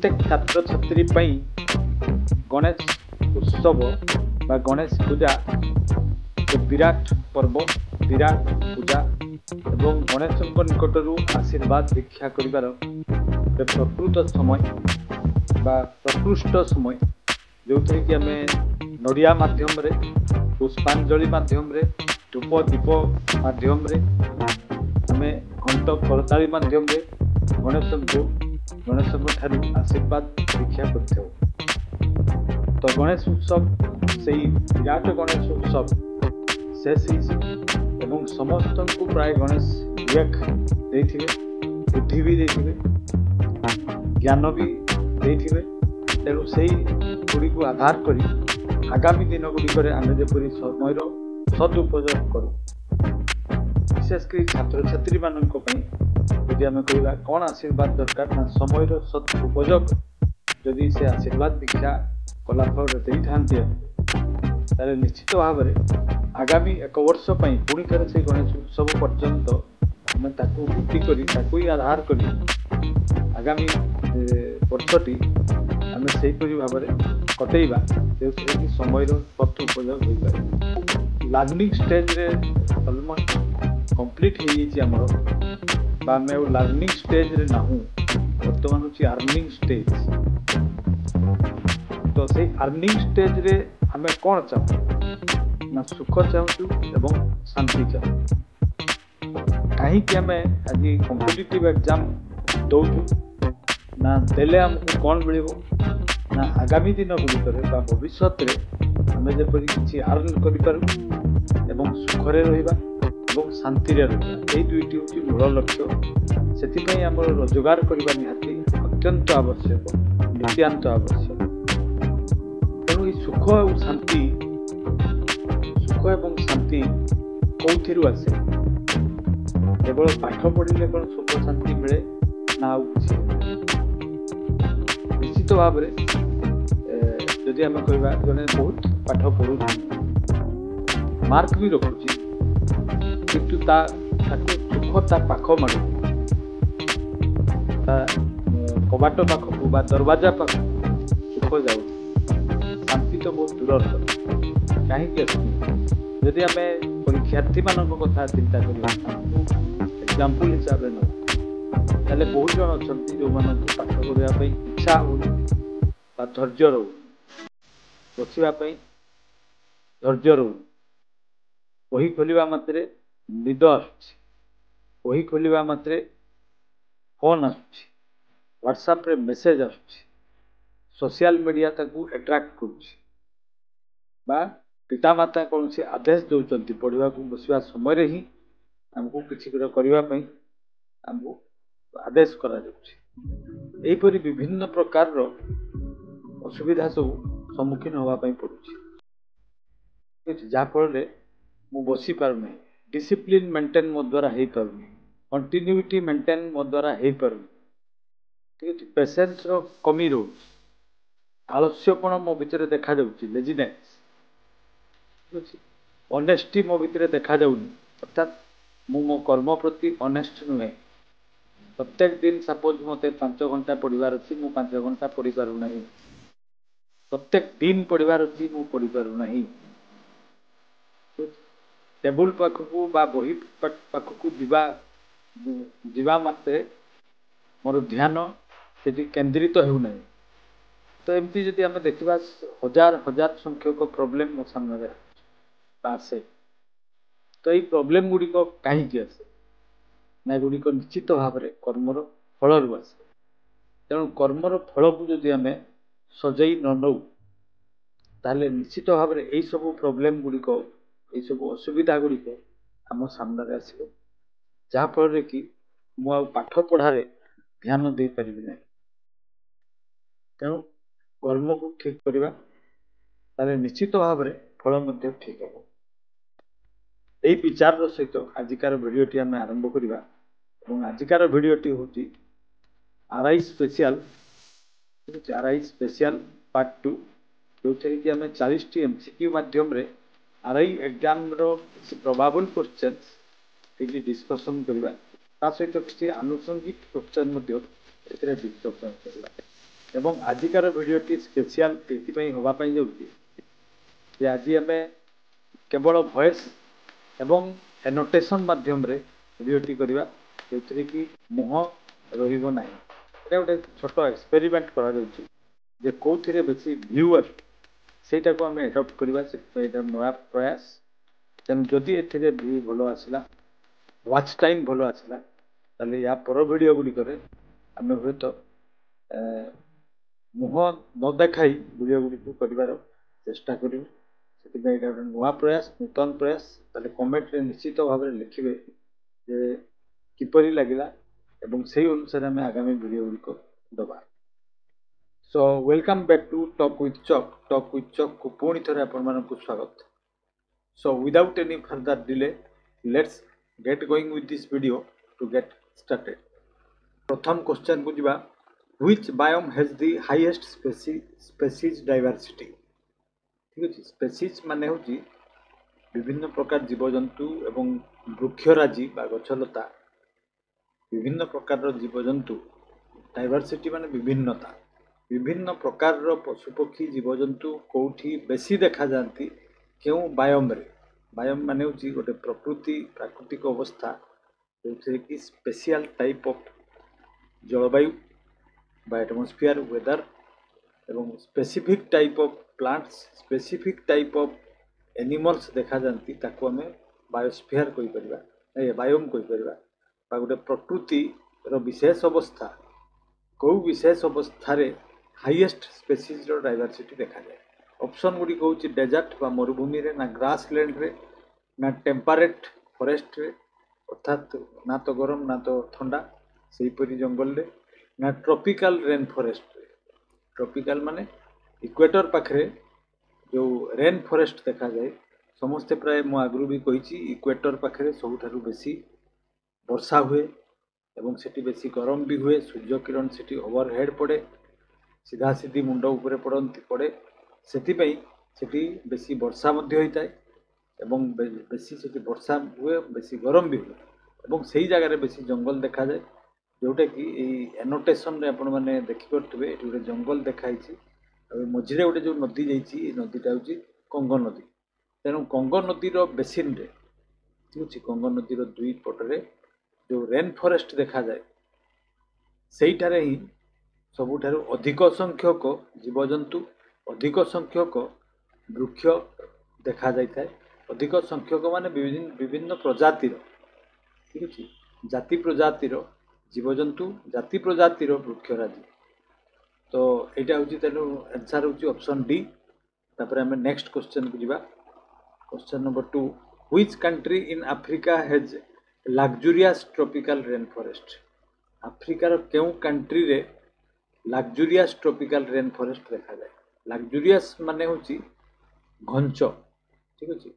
प्रत्येक छात्र छात्री गणेश उत्सव बा गणेश पूजा एक विराट पर्व विराट पूजा एवं गणेश निकटर आशीर्वाद भिक्षा कर प्रकृत समय बा प्रकृष्ट समय जो थी कि आम नड़िया माध्यम रे पुष्पांजलि माध्यम रे धूप दीप माध्यम रे आम घंट करताली माध्यम रे गणेश ठारू आशीर्वाद भिक्षा कर। तो गणेश उत्सव से विराट गणेश उत्सव शेष एवं समस्त को प्राय गणेश विवेक देथिबे बुद्धि भी देथिबे ज्ञान भी देथिबे। तेणु से गुड़ी को आधार कर आगामी दिन गुड़िक आम जपरी समय सदुपयोग करूँ विशेषकर छात्र छात्री मानक यदि आम कहला कौन आशीर्वाद दरकार ना समय सदुपयोग जदि से आशीर्वाद भिक्षा कलाफल दे था निश्चित भाव में आगामी एक वर्ष पुणी थे से गणेश उत्सव पर्यंत आम भित्ति कर आधार कर आगामी वर्षटी आम से भाव में कटेवा जो कि समय सदुपयोग हो पाए। लर्निंग स्टेज रे अलमोस्ट कंप्लीट हो आम लर्निंग स्टेज रे ना बर्तमान हूँ अर्निंग स्टेज। तो से अर्निंग स्टेज रे आम कौन चाहूँ ना सुख चाहूँ एवं शांति चाहूँ। कहीं आम आज कॉम्पिटिटिव एग्जाम दौचु ना देले आमको कौन मिल ना आगामी दिन गुड़िक भविष्य आम जपरी किसी अर्न कर सुखरे रहिबा एवं शांति रहिबा यही दुईटी हूँ मूल लक्ष्य। से आम रोजगार करने निहाती अत्यंत आवश्यक नित्यांत आवश्यक। तेणु सुख और शांति सुख एवं शांति कौन आसे केवल पाठ पढ़ले कौन सुख शांति मिले ना निश्चित भाव में जदि आम कह जड़े बहुत पाठ पढ़ु मार्क भी रखुची किंतु सुख ता पाख मार कबाट पाखक बा दरवाजा पाखक सुख जाऊ शांति तो बहुत दूर कहीं जदि आम परीक्षार्थी मान कथा चिंता कर एग्जाम्पल हिसाब से ना बहुत जन अच्छा जो मान पाठ पढ़ाई इच्छा हो धैर्य रो बसापी धैर्य रो बही खोलिया मात्रे निद आही खोलिया मात्रे फोन व्हाट्सएप रे मेसेज सोशल मीडिया ताकू एट्राक्ट कर पितामाता कौन से आदेश दौरान पढ़ा बसवा समय ही आमको किसी करने आमको आदेश करपरी विभिन्न प्रकार असुविधा सब सम्मुखीन होगापाई पड़ुछि जहाँफल मु बसी पारुनी डिसिप्लिन मेंटेन मो द्वारा हो पारुनी कंटिन्यूटी मेंटेन मो द्वारा हो पारुनी ठीक है। पेशेंस कमी रो आलस्यपण मो भितर देखा जाउछि लेजिनेस ऑनेस्टी मो भितर देखा जाउनी अर्थात मु मो कर्म प्रति ऑनेस्ट नुहे। प्रत्येक दिन सपोज मते 5 घंटा पढ़ार अच्छी मु 5 घंटा पढ़ी पारुना प्रत्येक दिन पढ़ार अच्छी मु पढ़ी पारुना टेबुल पाखक बा बही पाखक जीवा मात्रे मोर ध्यान से केन्द्रित होना। तो एमती जदि आम देखा हजार हजार संख्यक प्रोब्लेम मो सामने आसे तो ये प्रोब्लेम गुड़िक कहीं आसे ना गुड़िक निश्चित भाव में कर्मर फल आसे। तेणु कर्मर फल को जदि आम सजई न नौ ताले निश्चित भाव में यही सब प्रोब्लेम गुड़िक यही सब असुविधा गुड़िक आम सामने आसो जहाँफल कि मु पाठ पढ़ारे ध्यान दे पारि ना। तेणु कर्म को ठीक करवा ताले निश्चित भाव में फल ठीक हम। यही विचार सहित आजिकार भिडियोटी आम आरंभ करवा और आजिकार भिडियोटी हूँ RI special RI special part 2 जो थी कि आम 40 एमसीक्यू माध्यम RI exam probable questions discussion करवा सहित किसी आनुषंगिक क्वेश्चन डिस्कशन करवा। ଏବଂ ଆଜିକାର ଭିଡ଼ିଓଟି ସ୍ପେଶିଆଲ ଏଥିପାଇଁ ହେବା ପାଇଁ ଯାଉଛି ଯେ ଆଜି ଆମେ କେବଳ ଭଏସ୍ ଏବଂ ଏନୋଟେସନ୍ ମାଧ୍ୟମରେ ଭିଡ଼ିଓଟି କରିବା ଯେଉଁଥିରେ କି ମୁହଁ ରହିବ ନାହିଁ। ଏଇଟା ଗୋଟେ ଛୋଟ ଏକ୍ସପେରିମେଣ୍ଟ କରାଯାଉଛି ଯେ କେଉଁଥିରେ ବେଶୀ ଭ୍ୟୁ ଆସୁଛି ସେଇଟାକୁ ଆମେ ଆଡପ୍ଟ କରିବା। ସେଥିପାଇଁ ଏଇଟା ନୂଆ ପ୍ରୟାସ। ତେଣୁ ଯଦି ଏଥିରେ ଭ୍ୟୁ ଭଲ ଆସିଲା, ୱାଚ୍ ଟାଇମ୍ ଭଲ ଆସିଲା, ତାହେଲେ ୟା ପର ଭିଡ଼ିଓ ଗୁଡ଼ିକରେ ଆମେ ହୁଏତ ମୁହଁ ନ ଦେଖାଇ ଭିଡ଼ିଓ ଗୁଡ଼ିକୁ କରିବାର ଚେଷ୍ଟା କରିବୁ। ସେଥିପାଇଁ ଏଇଟା ଗୋଟେ ନୂଆ ପ୍ରୟାସ, ନୂତନ ପ୍ରୟାସ। ତାହେଲେ କମେଣ୍ଟରେ ନିଶ୍ଚିତ ଭାବରେ ଲିଖିବେ ଯେ କିପରି ଲାଗିଲା ଏବଂ ସେହି ଅନୁସାରେ ଆମେ ଆଗାମୀ ଭିଡ଼ିଓ ଗୁଡ଼ିକ ଦେବା। So welcome back to talk with Chuck. Talk with ଚକ୍କୁ ପୁଣି ଥରେ ଆପଣମାନଙ୍କୁ ସ୍ୱାଗତ। So without any further delay, let's get going with this video to get started. प्रथम क्वेश्चन को जिबा, which biome has the highest species diversity? ठीक अछि, स्पेसीज माने होची विभिन्न प्रकार जीवजंतु एवं वृक्षराजी बा गछलता, विभिन्न प्रकार जीवजंतु। डाइवर्सिटी माने विभिन्नता, विभिन्न प्रकार पशुपक्षी जीवजंतु कोठी बेसी देखा जाती क्यों बायोम रे। बायोम माने होची गोटे प्रकृति प्राकृतिक अवस्था जो कि स्पेशल टाइप ऑफ जलवायु बा एटमॉस्फेयर वेदर एवं specific type of plants, specific type of animals देखा जाती ताको हमें बायोस्फीयर कोई परिबा, बायोम कोई परिबा बा गोटे प्रकृति रो विशेष अवस्था को विशेष अवस्था रे हाईएस्ट स्पेसीज रो डाइवर्सिटी देखा जाए। ऑप्शन गुडी कहूची डेजर्ट बा मरुभूमि रे, ना ग्रासलैंड रे, ना टेम्परेट फॉरेस्ट रे अर्थात ना तो गरम ना तो ठंडा सेहीपरि जंगल रे, ना ट्रॉपिकल रेन फॉरेस्ट रे। ट्रॉपिकल माने इक्वेटर पाखरे जो रेन फॉरेस्ट देखा जाए। समस्ते प्राय मु आगु भी कही इक्वेटर पाखरे सबुठारु बेसी वर्षा हुए एवं सेठी बेसी गरम भी हुए। सूर्य किरण सेठी ओवरहेड पड़े, सीधा सीधी मुंड उपरे पड़े, सेठी बेसी वर्षा मध्य होता है एवं बेसी सेठी वर्षा हुए, बेसी गरम भी हुए एवं सही जगह रे बेसी जंगल देखा जाए। जोटा कि एनोटेशन रे आपण माने देखि परथिबे एठी गोटे जंगल देखाइछि। मझिरे गोटे जो नदी जाइछि, नदीटा होछि कंगो नदी। तेणु कंगो नदीर बेसिन रे ठीक कंगो नदीर दुई पटरे जो रेन फॉरेस्ट देखा जाए, सेठारे ही सबुठारु अधिक संख्यक जीवजंतु, अधिक संख्यक वृक्ष देखा जाए। अधिक संख्यक माने विभिन्न प्रजातिर ठीक अछि, जाति प्रजातिर जीवजंतु, जाति प्रजातिर वृक्षराजी। तो यहाँ हूँ तेणु आंसर हूँ ऑप्शन डी। तापर आम नेक्स्ट क्वेश्चन को जीवा। Question number 2, which country in Africa has luxurious tropical rain forest? अफ्रिकार केउ कंट्री रे लग्जूरियस ट्रॉपिकल रेन फॉरेस्ट देखा जाए। लग्जूरियस माने हूँ घंच ठीक अच्छे,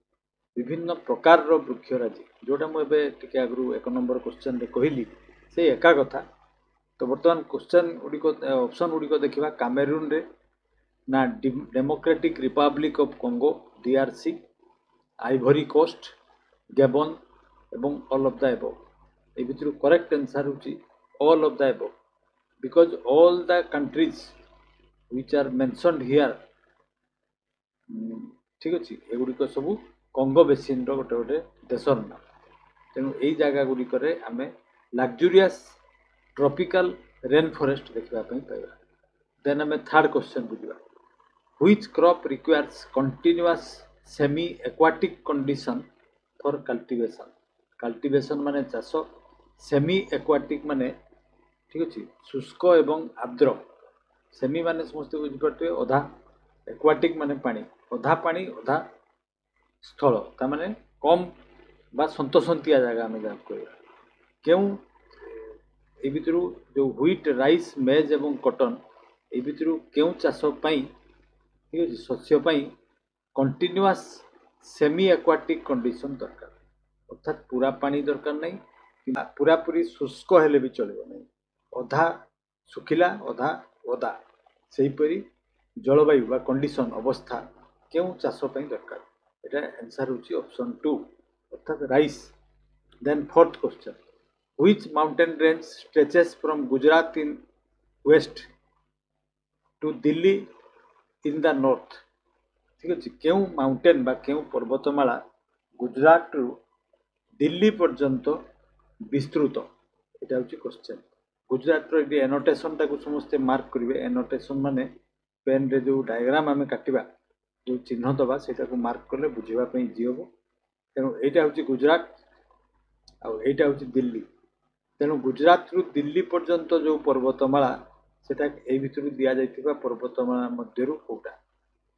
विभिन्न प्रकार वृक्षराजी जोटा मुझे टे आगु 1 नंबर क्वेश्चन रे कहली से एका कथा। तो बर्तमान क्वेश्चन गुड़िक ऑप्शन गुड़िक देखा, कामेरून रे, ना democratic republic of Congo DRC, Ivory Coast, Gabon एवं ऑल ऑफ द एबव। ए भितर करेक्ट आंसर होची all of the above, because all the countries which are mentioned here ठीक अच्छे, एगुड़िक सब कंगो बेसिन रो गोटे गोटे देशर नाम। तेणु यही जगह गुड़िक आम लग्जूरियस ट्रॉपिकल रेन फॉरेस्ट देखा पाइबा। देन आम थर्ड क्वेश्चन को जीवा, which crop requires continuous semi aquatic condition for cultivation? Cultivation माने चाष, सेमी एक्वाटिक माने ठीक अच्छे शुष्क एवं आर्द्र। सेमी माने समस्त बुझीपारे अधा, एक्वाटिक माने पानी, अधा पानी अधा स्थल, तामाने कम बा सन्तसंतिया जगह आम जहाँ कहवा। क्यों ए भितर जो व्हीट, राइस, मेज एवं कॉटन ए भितर क्यों चाष पाई ठीक अच्छे शस्य पाई कंटिन्यूअस सेमी एक्वाटिक कंडीशन दरकार, अर्थात पूरा पानी दरकार नहीं, पूरा पूरी शुष्क हेले भी चलो नहीं, अधा सुखिला अधा ओदा, सेहीपरि जलवायु बा कंडीशन अवस्था क्यों चाष पाई दरकार। एटा आंसर होची ऑप्शन 2 अर्थात rice. Then fourth question, which mountain range stretches from Gujarat in west to Delhi in the north ठीक अच्छे क्यों माउंटेन बा क्यों पर्वतमाला गुजरात रु दिल्ली पर्यंत विस्तृत यहाँ हूँ क्वेश्चन गुजरात रे एनोटेशन टाक समस्ते मार्क करेंगे एनोटेशन माने पेन रे जो डायग्राम आम काटिबा जो चिन्ह दबा से मार्क कले बुझापी इजी हम तेणु यहाँ हूँ गुजरात आईटा हूँ दिल्ली तेणु गुजरात रु दिल्ली पर्यंत जो पर्वतमाला सेटा ए भितर दि जाइथिबा पर्वतमाला मध्यरु कोटा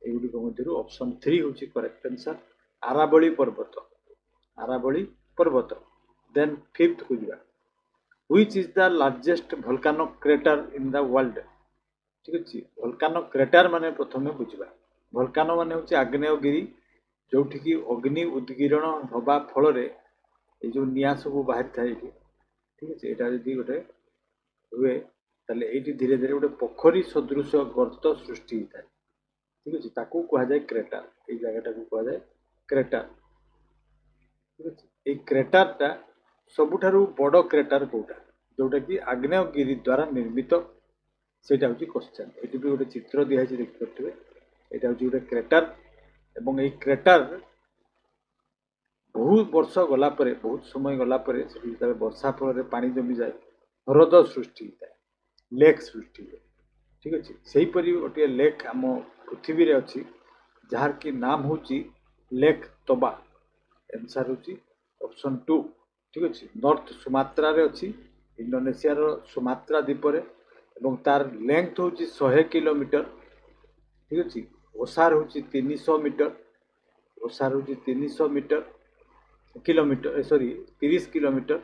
एगुड़िक मध्यरु ऑप्शन 3 हूँ करेक्ट आंसर आरावली पर्वत देन फिफ्थ को जा which is the largest volcano crater in the world ठीक अच्छे वोल्केनो क्रेटर माने प्रथम बुझा वोल्केनो माने हूँ आग्नेयगिरी जोठिकी अग्नि उद्गीरण हवा फल ये जो निआ सब बाहरी थाए ठीक अच्छे यहाँ जदि गोटे हुए ताले ये धीरे धीरे गोटे पोखरी सदृश गर्त सृष्टि होता है ठीक अच्छे ताकू कहुए क्रेटर ये जगह कहुए क्रेटर ठीक अच्छे ये क्रेटरटा सबुठारु बड़ क्रेटर कोटा जोटा कि आग्नेयगिरी द्वारा निर्मित सेटा हूँ क्वेश्चन ये भी गोटे चित्र दिखाई देखिए यहाँ हूँ गोटे क्रेटर एवं ये क्रेटर बहुत वर्ष गलापर बहुत समय गलापर से वर्षा फल पानी जमी जाए ह्रद सृष्टि होता है लेक सृष्टि हुए ठीक अच्छे से हीपरी गोटे लेक आम पृथ्वी रे अच्छी जार की नाम हूँ लेक तोबा आंसर हूँ ऑप्शन 2 ठीक अच्छे नॉर्थ सुमात्रा रे अच्छी इंडोनेशिया सुमात्रा द्वीप एवं तार लेंथ हूँ 100 किलोमीटर ठीक अच्छे ओसार हूँ 300 मीटर ओसार हूँ 300 मीटर किलोमीटर सॉरी 30 किलोमीटर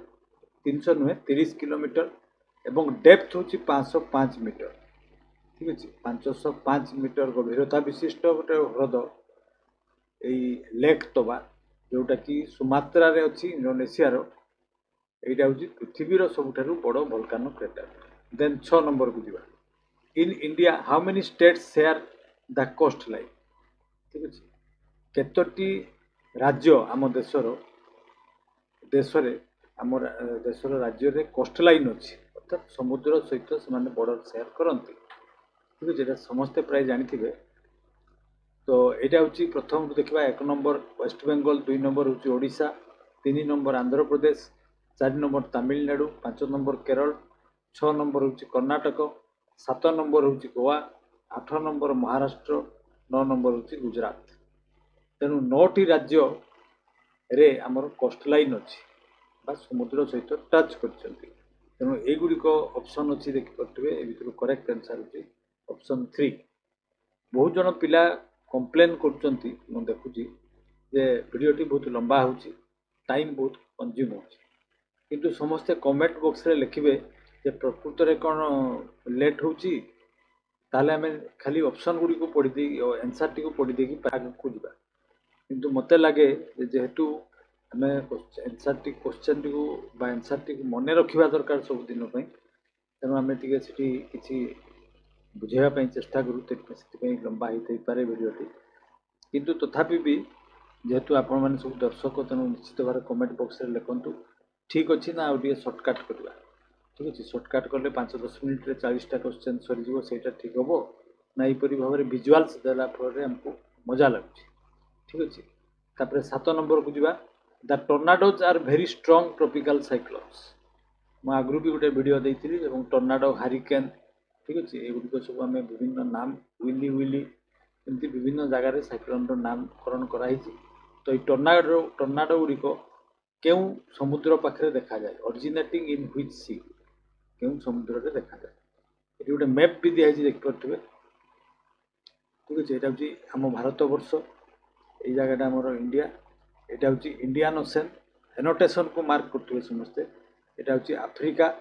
300 नुहे 30 किलोमीटर एवं डेप्थ हूँ 505 मीटर ठीक अच्छे 505 मीटर गभीरता विशिष्ट गोटे ह्रद यही लेक तोबा जोटा कि सुमात्रा रे अच्छी इंडोनेशिया यहाँ हूँ पृथ्वीर सबुठारु बड़ वोल्केनो क्रेटर देन 6 नंबर को जीवा in India how many states share the coast line ठीक अच्छे केतोटी राज्य आम देश आम देशर राज्य रे कोस्ट लाइन अच्छी अर्थात समुद्र सहित से बॉर्डर शेयर करती ठीक है समस्ते प्राय जानी तो यहाँ हूँ प्रथम देखा 1 नंबर वेस्ट बेंगल 2 नंबर हूँ Odisha 3 number Andhra Pradesh 4 number Tamil Nadu 5 number Kerala 6 number हूँ कर्णाटक 7 नंबर हूँ गोवा 8 नंबर महाराष्ट्र 9 नंबर हूँ गुजरात तेणु 9टी राज्य रे आमर कोस्ट लाइन अच्छी समुद्र सहित टच कर तेणु युड़िक ऑप्शन अच्छी देखिए ये करेक्ट आंसर हूँ ऑप्शन 3 बहुत जन पिला कंप्लेन कर देखुची जे वीडियोटी बहुत लंबा हो टाइम बहुत कंज्यूम हो समस्ते कमेंट बॉक्स रे लिखिबे जे प्रकृत रे कौन लेट होची ताले आम खाली ऑप्शन गुड़ी को पढ़ी दे आंसर टी को पढ़ी देकी आगू जावा किंतु मते लगे जेहेतु आम आंसर टी क्वेश्चन टी को आंसर टी मन रखा दरकार सब दिन तेणु आम किसी बुझाई चेष्टा करूँ लंबा होता पारे भिडियोटी किंतु तथापि भी जेहेतु आपण मैंने सब दर्शक तेणु निश्चित भाव कमेंट बॉक्स रे लिखंतु ठीक अच्छे ना आउ सर्टकट करवा ठीक अच्छे सर्टकट कले 5-10 मिनिट 40टा क्वेश्चन सरीज से ठीक हम ना यहपरी भाव में विजुआल्स देला फल आमको मजा लगुच ठीक अच्छे तापर 7 नंबर को जीवा the tornadoes are very strong tropical cyclones मुझे आगु भी गोटे वीडियो देती टर्नाडो हारिकेन ठीक अच्छे युड़िक सब आम विभिन्न नाम विली विली एमती विभिन्न जगार साइक्लोन नामकरण कराई तो ये टर्नाडो गुड़िक क्यों समुद्र पाखे देखा जाए ऑरिजिनेटिंग इन व्हिच सी क्यों समुद्र में देखा जाए ये गोटे मैप भी दिखाई देखिपे ठीक अच्छे यहाँ हूँ आम भारत वर्ष ये जगह आमर इंडिया यहाँ हूँ इंडियन ओशन एनोटेशन को मार्क करेंगे समस्ते यहाँ हूँ आफ्रिका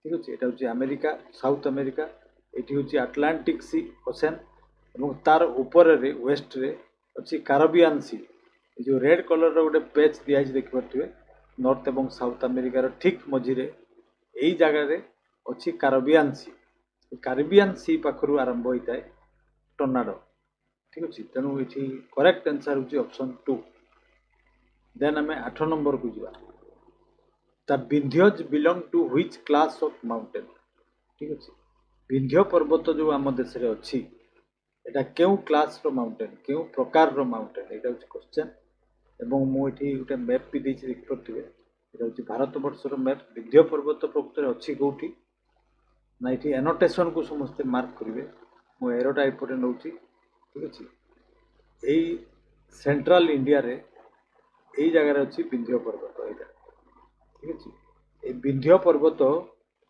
ठीक अच्छे यहाँ हूँ अमेरिका साउथ अमेरिका ये हूँ आटलांटिक सी ओशन और तार ऊपर वेस्ट रे अच्छी कारेबियन सी जो रेड कलर गोटे पेच दिखाई देखिपे नॉर्थ एवं साउथ अमेरिकार ठीक मझिरे यही जगह अच्छी कारेबियन सी पाखु आरंभ होता है टर्नाडो ठीक अच्छे तेणु ये करेक्ट आंसर हूँ ऑप्शन 2 देन आम 8 नंबर को जीवा the Vindhyas belong to which class of mountain ठीक अच्छे विंध्य पर्वत जो आम देश में अच्छी एटा क्यों क्लास रो माउंटेन क्यों प्रकार रो माउंटेन एटा होची क्वेश्चन एवं मुझे गोटे मैप भी देखिए देखिए भारत वर्षर मैप विंध्य पर्वत प्रकृत में अच्छी कौटी ना ये एनोटेशन को समस्ते मार्क करेंगे मु एरोटा एपटे नौ ठीक अच्छे यही सेंट्रल इंडिया रे यही जगार अच्छी विंध्य पर्वत यहाँ ठीक अच्छे ये विंध्य पर्वत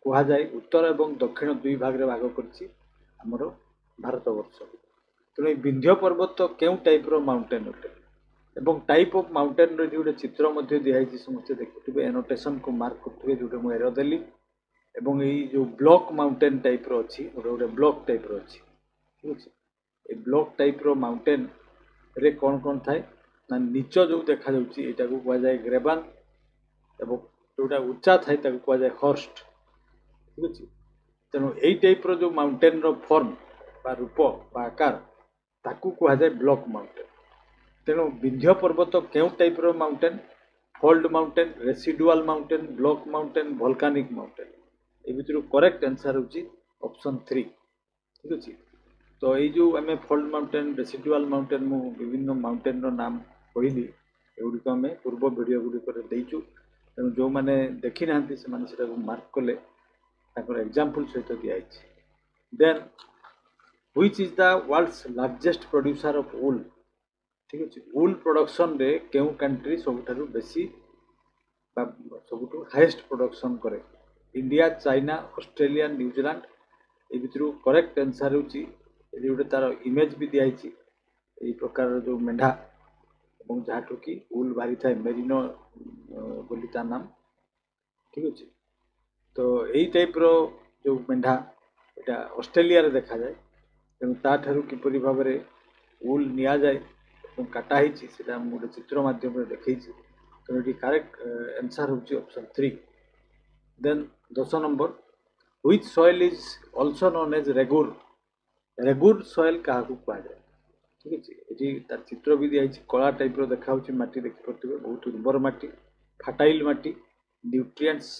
कहुए उत्तर एवं दक्षिण दुई भाग में भाग कर भारत वर्ष तेणु विंध्य पर्वत क्यों टाइप रो माउंटेन अटे एवं टाइप ऑफ माउंटेन रो जो चित्र दिखाई समस्त देखुए एनोटेशन को मार्क करेंगे जो मुझे एरो देली एवं ये जो ब्लॉक माउंटेन टाइप रो अच्छी गोटे गोटे ब्लॉक टाइप रो अच्छी ठीक अच्छे ये ब्लॉक टाइप रो माउंटेन रे कौन कौन थाए ना नीच जो देखा यहाँ को कहुए ग्रेबान एवं जोटा उच्चा थाए कहुए हर्स्ट ठीक अच्छे तेणु यही टाइप रो जो माउंटेन रो फॉर्म बा रूप बा आकार ताकू कहुए ब्लॉक माउंटेन तेणु विंध्य पर्वत क्यों टाइप रो mountain fold mountain residual mountain block mountain volcanic mountain ये भर करेक्ट आंसर होची ऑप्शन 3 ठीक अच्छे तो ये जो आम फोल्ड माउंटेन रेसिडुआल माउंटेन मु विभिन्न माउंटेन रो नाम कहली एगुड़िक आम पूर्व वीडियो गुड़िक देचु तेणु जो मैंने देखी ना से मार्क कले एग्जांपल सहित दिखाई then which is the world's largest producer of wool ठीक अच्छे वूल प्रोडक्शन रे क्यों कंट्री सबुठारु बेसी सब हाईएस्ट प्रोडक्शन करे इंडिया चाइना ऑस्ट्रेलिया न्यूजीलैंड ये भर करेक्ट आंसर होची गोटे तार इमेज भी दिखाई यही प्रकार जो मेढ़ा जहाँ कि वूल बाहरी थाए मेरिनो बोली ता नाम ठीक अच्छे तो यही टाइप रो जो मेढ़ा यहाँ ऑस्ट्रेलिया रे देखा जाए तेणु ताठू किपरि भाव में वूल निया जाए काटाही गोटे चित्र मध्यम देखी तेणु ये करेक्ट आंसर होची option 3 then 10 number which soil is also known as regur regur soil क्या कहुए ठीक अच्छे ये तार चित्र भी दिखाई कला टाइप रो देखा माटी देखिपे बहुत उर्वर माटी फाटाइल माटी न्यूट्रिएंट्स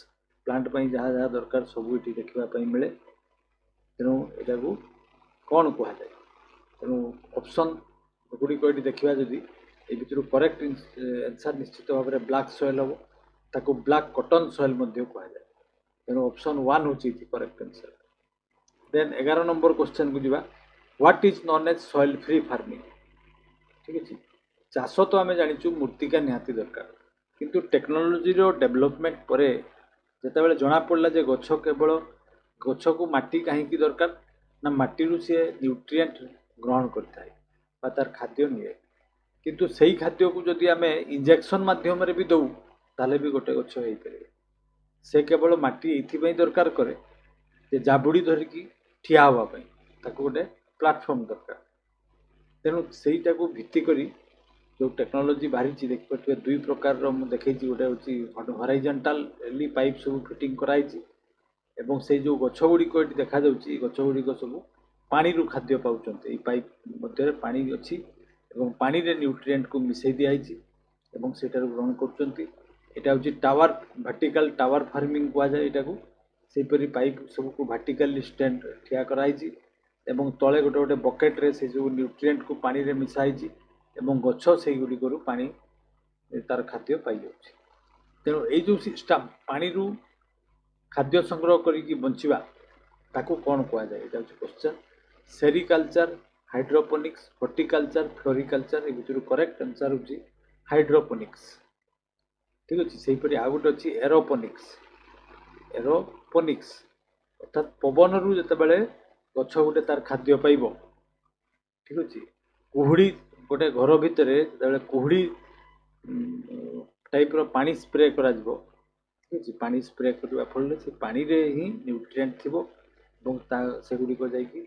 प्लांट जहाँ जहाँ दरकार सब ये देखापी मिले तेणु यहाँ को कौन कहुए तेणु ऑप्शन गुड़िक ये देखा जदि ये भर करेक्ट आंसर निश्चित भाव में ब्लैक सॉइल हम ताको ब्लैक कॉटन सॉइल कहुए तेणु ऑप्शन 1 होची correct answer then 11 number question को जीवा what is known as soil free farming ठीक अच्छे चाष तो आम जाचु मूर्तिका निहाती दरकार किंतु टेक्नोलोजी रो डेवलपमेंट पर जिते जना पड़ा जे गछ केवल गछ को माटी कहीं दरकार ना माटी सी न्यूट्रिएंट ग्रहण करता तार खाद्य निए किंतु सही खाद्य को जदि आम इंजेक्शन माध्यम भी दऊ ताले भी गोटे गछ हो पारे से केवल माटी ये दरकार करे जे जाबुड़ी धरिकी ठिया हाँवाई गोटे प्लाटफर्म दरकार तेणु सहीटा को भित्ति करी जो टेक्नोलोजी बाहरी देखिए दुई प्रकार देखी गोटे हूँ हॉरिजॉन्टल पाइप सब फिटिंग कराई एवं से जो गछ गुड़िक देखा गछ गुड़िक सब पानी रु खाद्य पाँच पाइप मध्य पानी अच्छी एवं पानी रे न्यूट्रिएंट को मिसई दिखाई एवं से ग्रहण कर टावर वर्टिकल टावर फार्मिंग कहुए यहाँ को सेपरी पाइप सबको वर्टिकली स्टैंड ठिया कराई एवं तले गोटे गोटे बकेट रे से जो न्यूट्रिएंट को पानी रे मिसाई एवं गछ से गुड़िकर पानी तार खाद्य पाई जाऊँ तेणु ये सिस्टम पानी रु खाद्य संग्रह करी बंचिबा ताको कौन कहुए यहाँ question sericulture hydroponics horticulture floriculture ये भर करेक्ट आंसर होची हाइड्रोपोनिक्स ठीक अच्छे से हीपरी आउ गोटे अच्छी एरोपोनिक्स एरोपोनिक्स अर्थात पवन रु जितेबाला गछ गोटे तार खाद्य पाइब ठीक अच्छे कुहुड़ी गोटे घर भितर जो कुहुड़ी टाइप रो पानी स्प्रे करा ठीक अच्छे पानी स्प्रे करने फल से पानी रे ही न्यूट्रिएंट थी से गुड़िक जाकि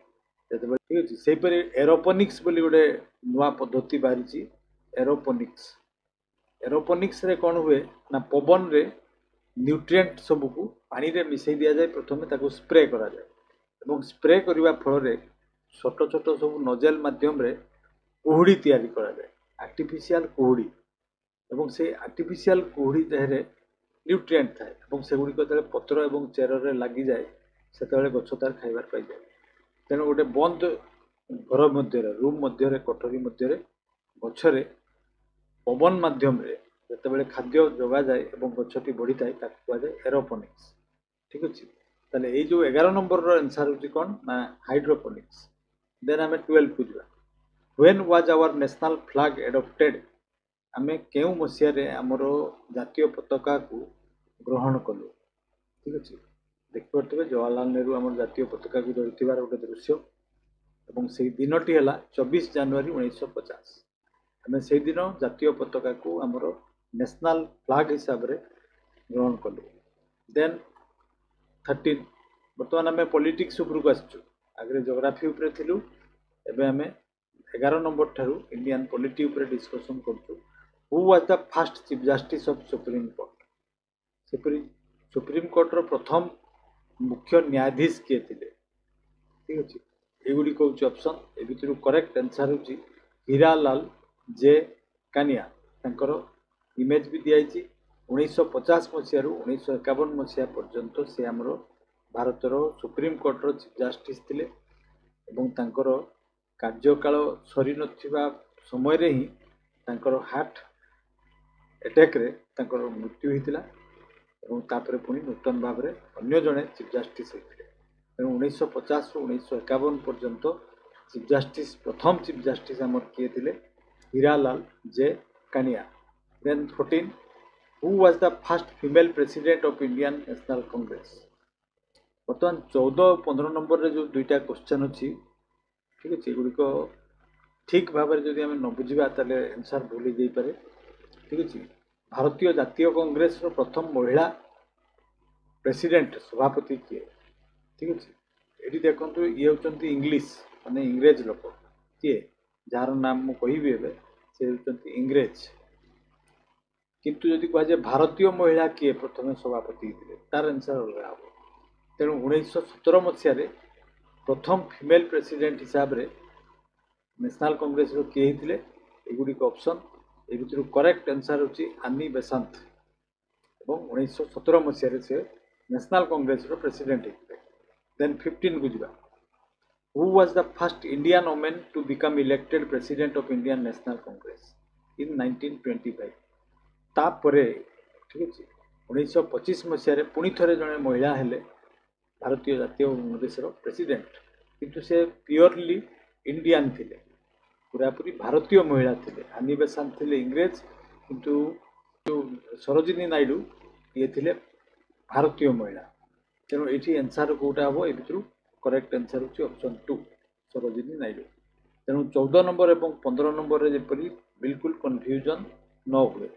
ठीक अच्छे से एरोपोनिक्स बोली गोटे नुआ पद्धति बाहरी एरोपोनिक्स एरोपोनिक्स रे कौन हुए ना पवन रे न्यूट्रिएंट सबको पानी रे मिसई दिया जाए प्रथम ताको स्प्रे करा जाए एवं स्प्रे करने फल छोट छोट सब नोजेल माध्यम रे कुहुड़ी तैयारी करा जाए आर्टिफिशियल कुहुड़ी एवं से आर्टिफिशियल कुहुड़ी देहरे न्यूट्रिएंट थाए से गुड़िक जो पत्र और चेर लगी जाए ସେତେବେଳେ ଗଛ ତାର ଖାଇବାର ପାଇଯାଏ। ତେଣୁ ଗୋଟେ ବନ୍ଦ ଘର ମଧ୍ୟରେ ରୁମ୍ ମଧ୍ୟରେ କୋଠରୀ ମଧ୍ୟରେ ଗଛରେ ପବନ ମାଧ୍ୟମରେ ଯେତେବେଳେ ଖାଦ୍ୟ ଯୋଗାଯାଏ ଏବଂ ଗଛଟି ବଢ଼ିଥାଏ ତାକୁ କୁହାଯାଏ ଏରୋପୋନିକ୍ସ। ଠିକ୍ ଅଛି। ତାହେଲେ ଏଇ ଯେଉଁ 11 ନମ୍ବରର ଆନ୍ସର୍ ହେଉଛି କ'ଣ ନା ହାଇଡ୍ରୋପୋନିକ୍ସ। ଦେନ୍ ଆମେ 12କୁ ଯିବା। When was our national flag adopted? ଆମେ କେଉଁ ମସିହାରେ ଆମର ଜାତୀୟ ପତାକାକୁ ଗ୍ରହଣ କଲୁ? ଠିକ୍ ଅଛି। ଦେଖିପାରୁଥିବେ ଜବାହରଲାଲ ନେହେରୁ ଆମର ଜାତୀୟ ପତାକାକୁ ଧରିଥିବାର ଗୋଟେ ଦୃଶ୍ୟ ଏବଂ ସେହି ଦିନଟି ହେଲା 24 ଜାନୁଆରୀ 1950। ଆମେ ସେଇଦିନ ଜାତୀୟ ପତାକାକୁ ଆମର ନ୍ୟାସନାଲ୍ ଫ୍ଲାଗ୍ ହିସାବରେ ଗ୍ରହଣ କଲୁ। ଦେନ୍ 13 ବର୍ତ୍ତମାନ ଆମେ ପଲିଟିକ୍ସ ଉପରକୁ ଆସିଛୁ। ଆଗରେ ଜୋଗ୍ରାଫି ଉପରେ ଥିଲୁ, ଏବେ ଆମେ 11 ନମ୍ବର ଠାରୁ ଇଣ୍ଡିଆନ୍ ପଲିଟି ଉପରେ ଡିସ୍କସନ୍ କରୁଛୁ। Who was the first chief justice of supreme court? Supreme କୋର୍ଟର ପ୍ରଥମ ମୁଖ୍ୟ ନ୍ୟାୟାଧୀଶ କିଏ ଥିଲେ? ଠିକ୍ ଅଛି। ଏଗୁଡ଼ିକ ହେଉଛି ଅପସନ୍। ଏ ଭିତରୁ କରେକ୍ଟ ଆନ୍ସର୍ ହେଉଛି ହୀରାଲାଲ ଜେ କାନିଆ। ତାଙ୍କର ଇମେଜ୍ ବି ଦିଆଯାଇଛି। 1950 ମସିହାରୁ 1951 ମସିହା ପର୍ଯ୍ୟନ୍ତ ସେ ଆମର ଭାରତର ସୁପ୍ରିମ୍ କୋର୍ଟର ଚିଫ୍ ଜାଷ୍ଟିସ୍ ଥିଲେ ଏବଂ ତାଙ୍କର କାର୍ଯ୍ୟକାଳ ସରିନଥିବା ସମୟରେ ହିଁ ତାଙ୍କର ହାର୍ଟ ଆଟାକ୍ରେ ତାଙ୍କର ମୃତ୍ୟୁ ହୋଇଥିଲା ଏବଂ ତାପରେ ପୁଣି ନୂତନ ଭାବରେ ଅନ୍ୟ ଜଣେ ଚିଫ୍ ଜାଷ୍ଟିସ୍ ହୋଇଥିଲେ। ତେଣୁ 1950ରୁ 1951 ପର୍ଯ୍ୟନ୍ତ ଚିଫ୍ ଜାଷ୍ଟିସ୍ ପ୍ରଥମ ଚିଫ୍ ଜାଷ୍ଟିସ୍ ଆମର କିଏ ଥିଲେ? Hiralal J Kania. Then 14 who was the first female president of Indian National Congress? ବର୍ତ୍ତମାନ 14 ଓ 15 ନମ୍ବରରେ ଯେଉଁ ଦୁଇଟା କ୍ୱେଶ୍ଚନ୍ ଅଛି, ଠିକ୍ ଅଛି, ଏଗୁଡ଼ିକ ଠିକ୍ ଭାବରେ ଯଦି ଆମେ ନ ବୁଝିବା ତାହେଲେ ଆନ୍ସର୍ ଭୁଲ ହେଇଯାଇପାରେ। ଠିକ୍ ଅଛି। ଭାରତୀୟ ଜାତୀୟ କଂଗ୍ରେସର ପ୍ରଥମ ମହିଳା ପ୍ରେସିଡେଣ୍ଟ ସଭାପତି କିଏ? ଠିକ୍ ଅଛି। ଏଠି ଦେଖନ୍ତୁ ଇଏ ହେଉଛନ୍ତି ଇଂଲିଶ ମାନେ ଇଂରେଜ ଲୋକ। କିଏ? ଯାହାର ନାମ ମୁଁ କହିବି ଏବେ, ସେ ହେଉଛନ୍ତି ଇଂରେଜ। କିନ୍ତୁ ଯଦି କୁହାଯାଏ ଭାରତୀୟ ମହିଳା କିଏ ପ୍ରଥମେ ସଭାପତି ହେଇଥିଲେ, ତାର ଆନ୍ସର୍ ଅଲଗା ହେବ। ତେଣୁ 1917 ମସିହାରେ ପ୍ରଥମ ଫିମେଲ୍ ପ୍ରେସିଡେଣ୍ଟ ହିସାବରେ ନ୍ୟାସନାଲ୍ କଂଗ୍ରେସର କିଏ ହେଇଥିଲେ? ଏଗୁଡ଼ିକ ଅପସନ୍। ଏ ଭିତରୁ କରେକ୍ଟ ଆନ୍ସର୍ ହେଉଛି ଆନି ବେସାନ୍ତ ଏବଂ 1917 ମସିହାରେ ସେ ନ୍ୟାସନାଲ୍ କଂଗ୍ରେସର ପ୍ରେସିଡେଣ୍ଟ ହେଇଥିଲେ। ଦେନ୍ 15କୁ ଯିବା। Who was the first Indian woman to become elected president of Indian National Congress in 1925? ତାପରେ ଠିକ୍ ଅଛି 1925 ମସିହାରେ ପୁଣି ଥରେ ଜଣେ ମହିଳା ହେଲେ ଭାରତୀୟ ଜାତୀୟ କଂଗ୍ରେସର ପ୍ରେସିଡେଣ୍ଟ, କିନ୍ତୁ ସେ ପିଓରଲି ଇଣ୍ଡିଆନ୍ ଥିଲେ, ପୁରାପୁରି ଭାରତୀୟ ମହିଳା ଥିଲେ। ଆନି ବେସାନ୍ତ ଥିଲେ ଇଂରେଜ, କିନ୍ତୁ ସରୋଜିନୀ ନାଇଡୁ ଇଏ ଥିଲେ ଭାରତୀୟ ମହିଳା। ତେଣୁ ଏଇଠି ଆନ୍ସର୍ କେଉଁଟା ହେବ? ଏ ଭିତରୁ କରେକ୍ଟ ଆନ୍ସର୍ ହେଉଛି ଅପସନ୍ 2 ସରୋଜିନୀ ନାଇଡୁ। ତେଣୁ 14 ନମ୍ବର ଏବଂ 15 ନମ୍ବରରେ ଯେପରି ବିଲକୁଲ କନଫ୍ୟୁଜନ୍ ନ ହୁଏ।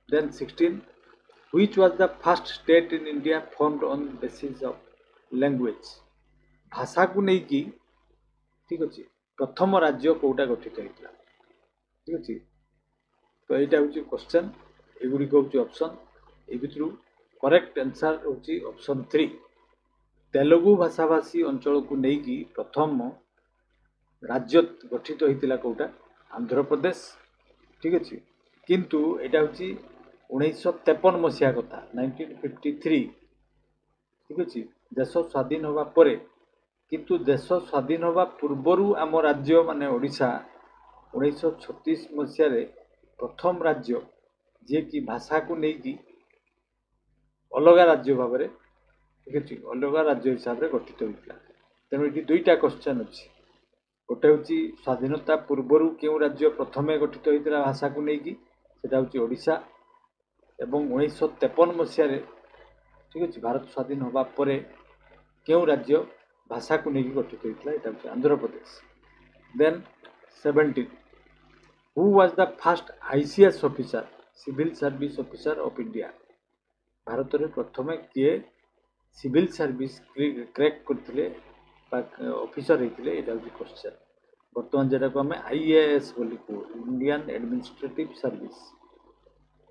ଦେନ୍ 16 which was the first state in India formed on basis of language? ଭାଷାକୁ ନେଇକି ଠିକ୍ ଅଛି ପ୍ରଥମ ରାଜ୍ୟ କେଉଁଟା ଗଠିତ ହେଇଥିଲା? ଠିକ୍ ଅଛି। ତ ଏଇଟା ହେଉଛି କ୍ୱେଶ୍ଚନ୍, ଏଗୁଡ଼ିକ ହେଉଛି ଅପସନ୍। ଏ ଭିତରୁ କରେକ୍ଟ ଆନ୍ସର୍ ହେଉଛି ଅପସନ୍ 3। ତେଲୁଗୁ ଭାଷାଭାଷୀ ଅଞ୍ଚଳକୁ ନେଇକି ପ୍ରଥମ ରାଜ୍ୟ ଗଠିତ ହେଇଥିଲା କେଉଁଟା? ଆନ୍ଧ୍ରପ୍ରଦେଶ। ଠିକ୍ ଅଛି। କିନ୍ତୁ ଏଇଟା ହେଉଛି 1953 ମସିହା କଥା, 1953। ଠିକ୍ ଅଛି। ଦେଶ ସ୍ୱାଧୀନ ହେବା ପରେ, କିନ୍ତୁ ଦେଶ ସ୍ୱାଧୀନ ହେବା ପୂର୍ବରୁ ଆମ ରାଜ୍ୟ ମାନେ ଓଡ଼ିଶା 1936 ମସିହାରେ ପ୍ରଥମ ରାଜ୍ୟ ଯିଏକି ଭାଷାକୁ ନେଇକି ଅଲଗା ରାଜ୍ୟ ଭାବରେ, ଠିକ୍ ଅଛି, ଅଲଗା ରାଜ୍ୟ ହିସାବରେ ଗଠିତ ହୋଇଥିଲା। ତେଣୁ ଏଠି ଦୁଇଟା କ୍ୱେଶ୍ଚନ୍ ଅଛି। ଗୋଟେ ହେଉଛି ସ୍ୱାଧୀନତା ପୂର୍ବରୁ କେଉଁ ରାଜ୍ୟ ପ୍ରଥମେ ଗଠିତ ହୋଇଥିଲା ଭାଷାକୁ ନେଇକି, ସେଇଟା ହେଉଛି ଓଡ଼ିଶା। ଏବଂ 1953 ମସିହାରେ ଠିକ୍ ଅଛି ଭାରତ ସ୍ୱାଧୀନ ହେବା ପରେ କେଉଁ ରାଜ୍ୟ ଭାଷାକୁ ନେଇକି ଗଠିତ ହୋଇଥିଲା, ଏଇଟା ହେଉଛି ଆନ୍ଧ୍ରପ୍ରଦେଶ। ଦେନ୍ 17 ହୁ was the first ICS officer civil service officer of India? ଭାରତରେ ପ୍ରଥମେ କିଏ ସିଭିଲ୍ ସର୍ଭିସ୍ କ୍ରାକ୍ କରିଥିଲେ ବା ଅଫିସର ହେଇଥିଲେ, ଏଇଟା ହେଉଛି କ୍ୱେଶ୍ଚନ୍। ବର୍ତ୍ତମାନ যেটাକୁ ଆମେ IAS ବୋଲି କହୁ, ଇଣ୍ଡିଆନ୍ ଆଡମିନିଷ୍ଟ୍ରେଟିଭ୍ ସର୍ଭିସ୍।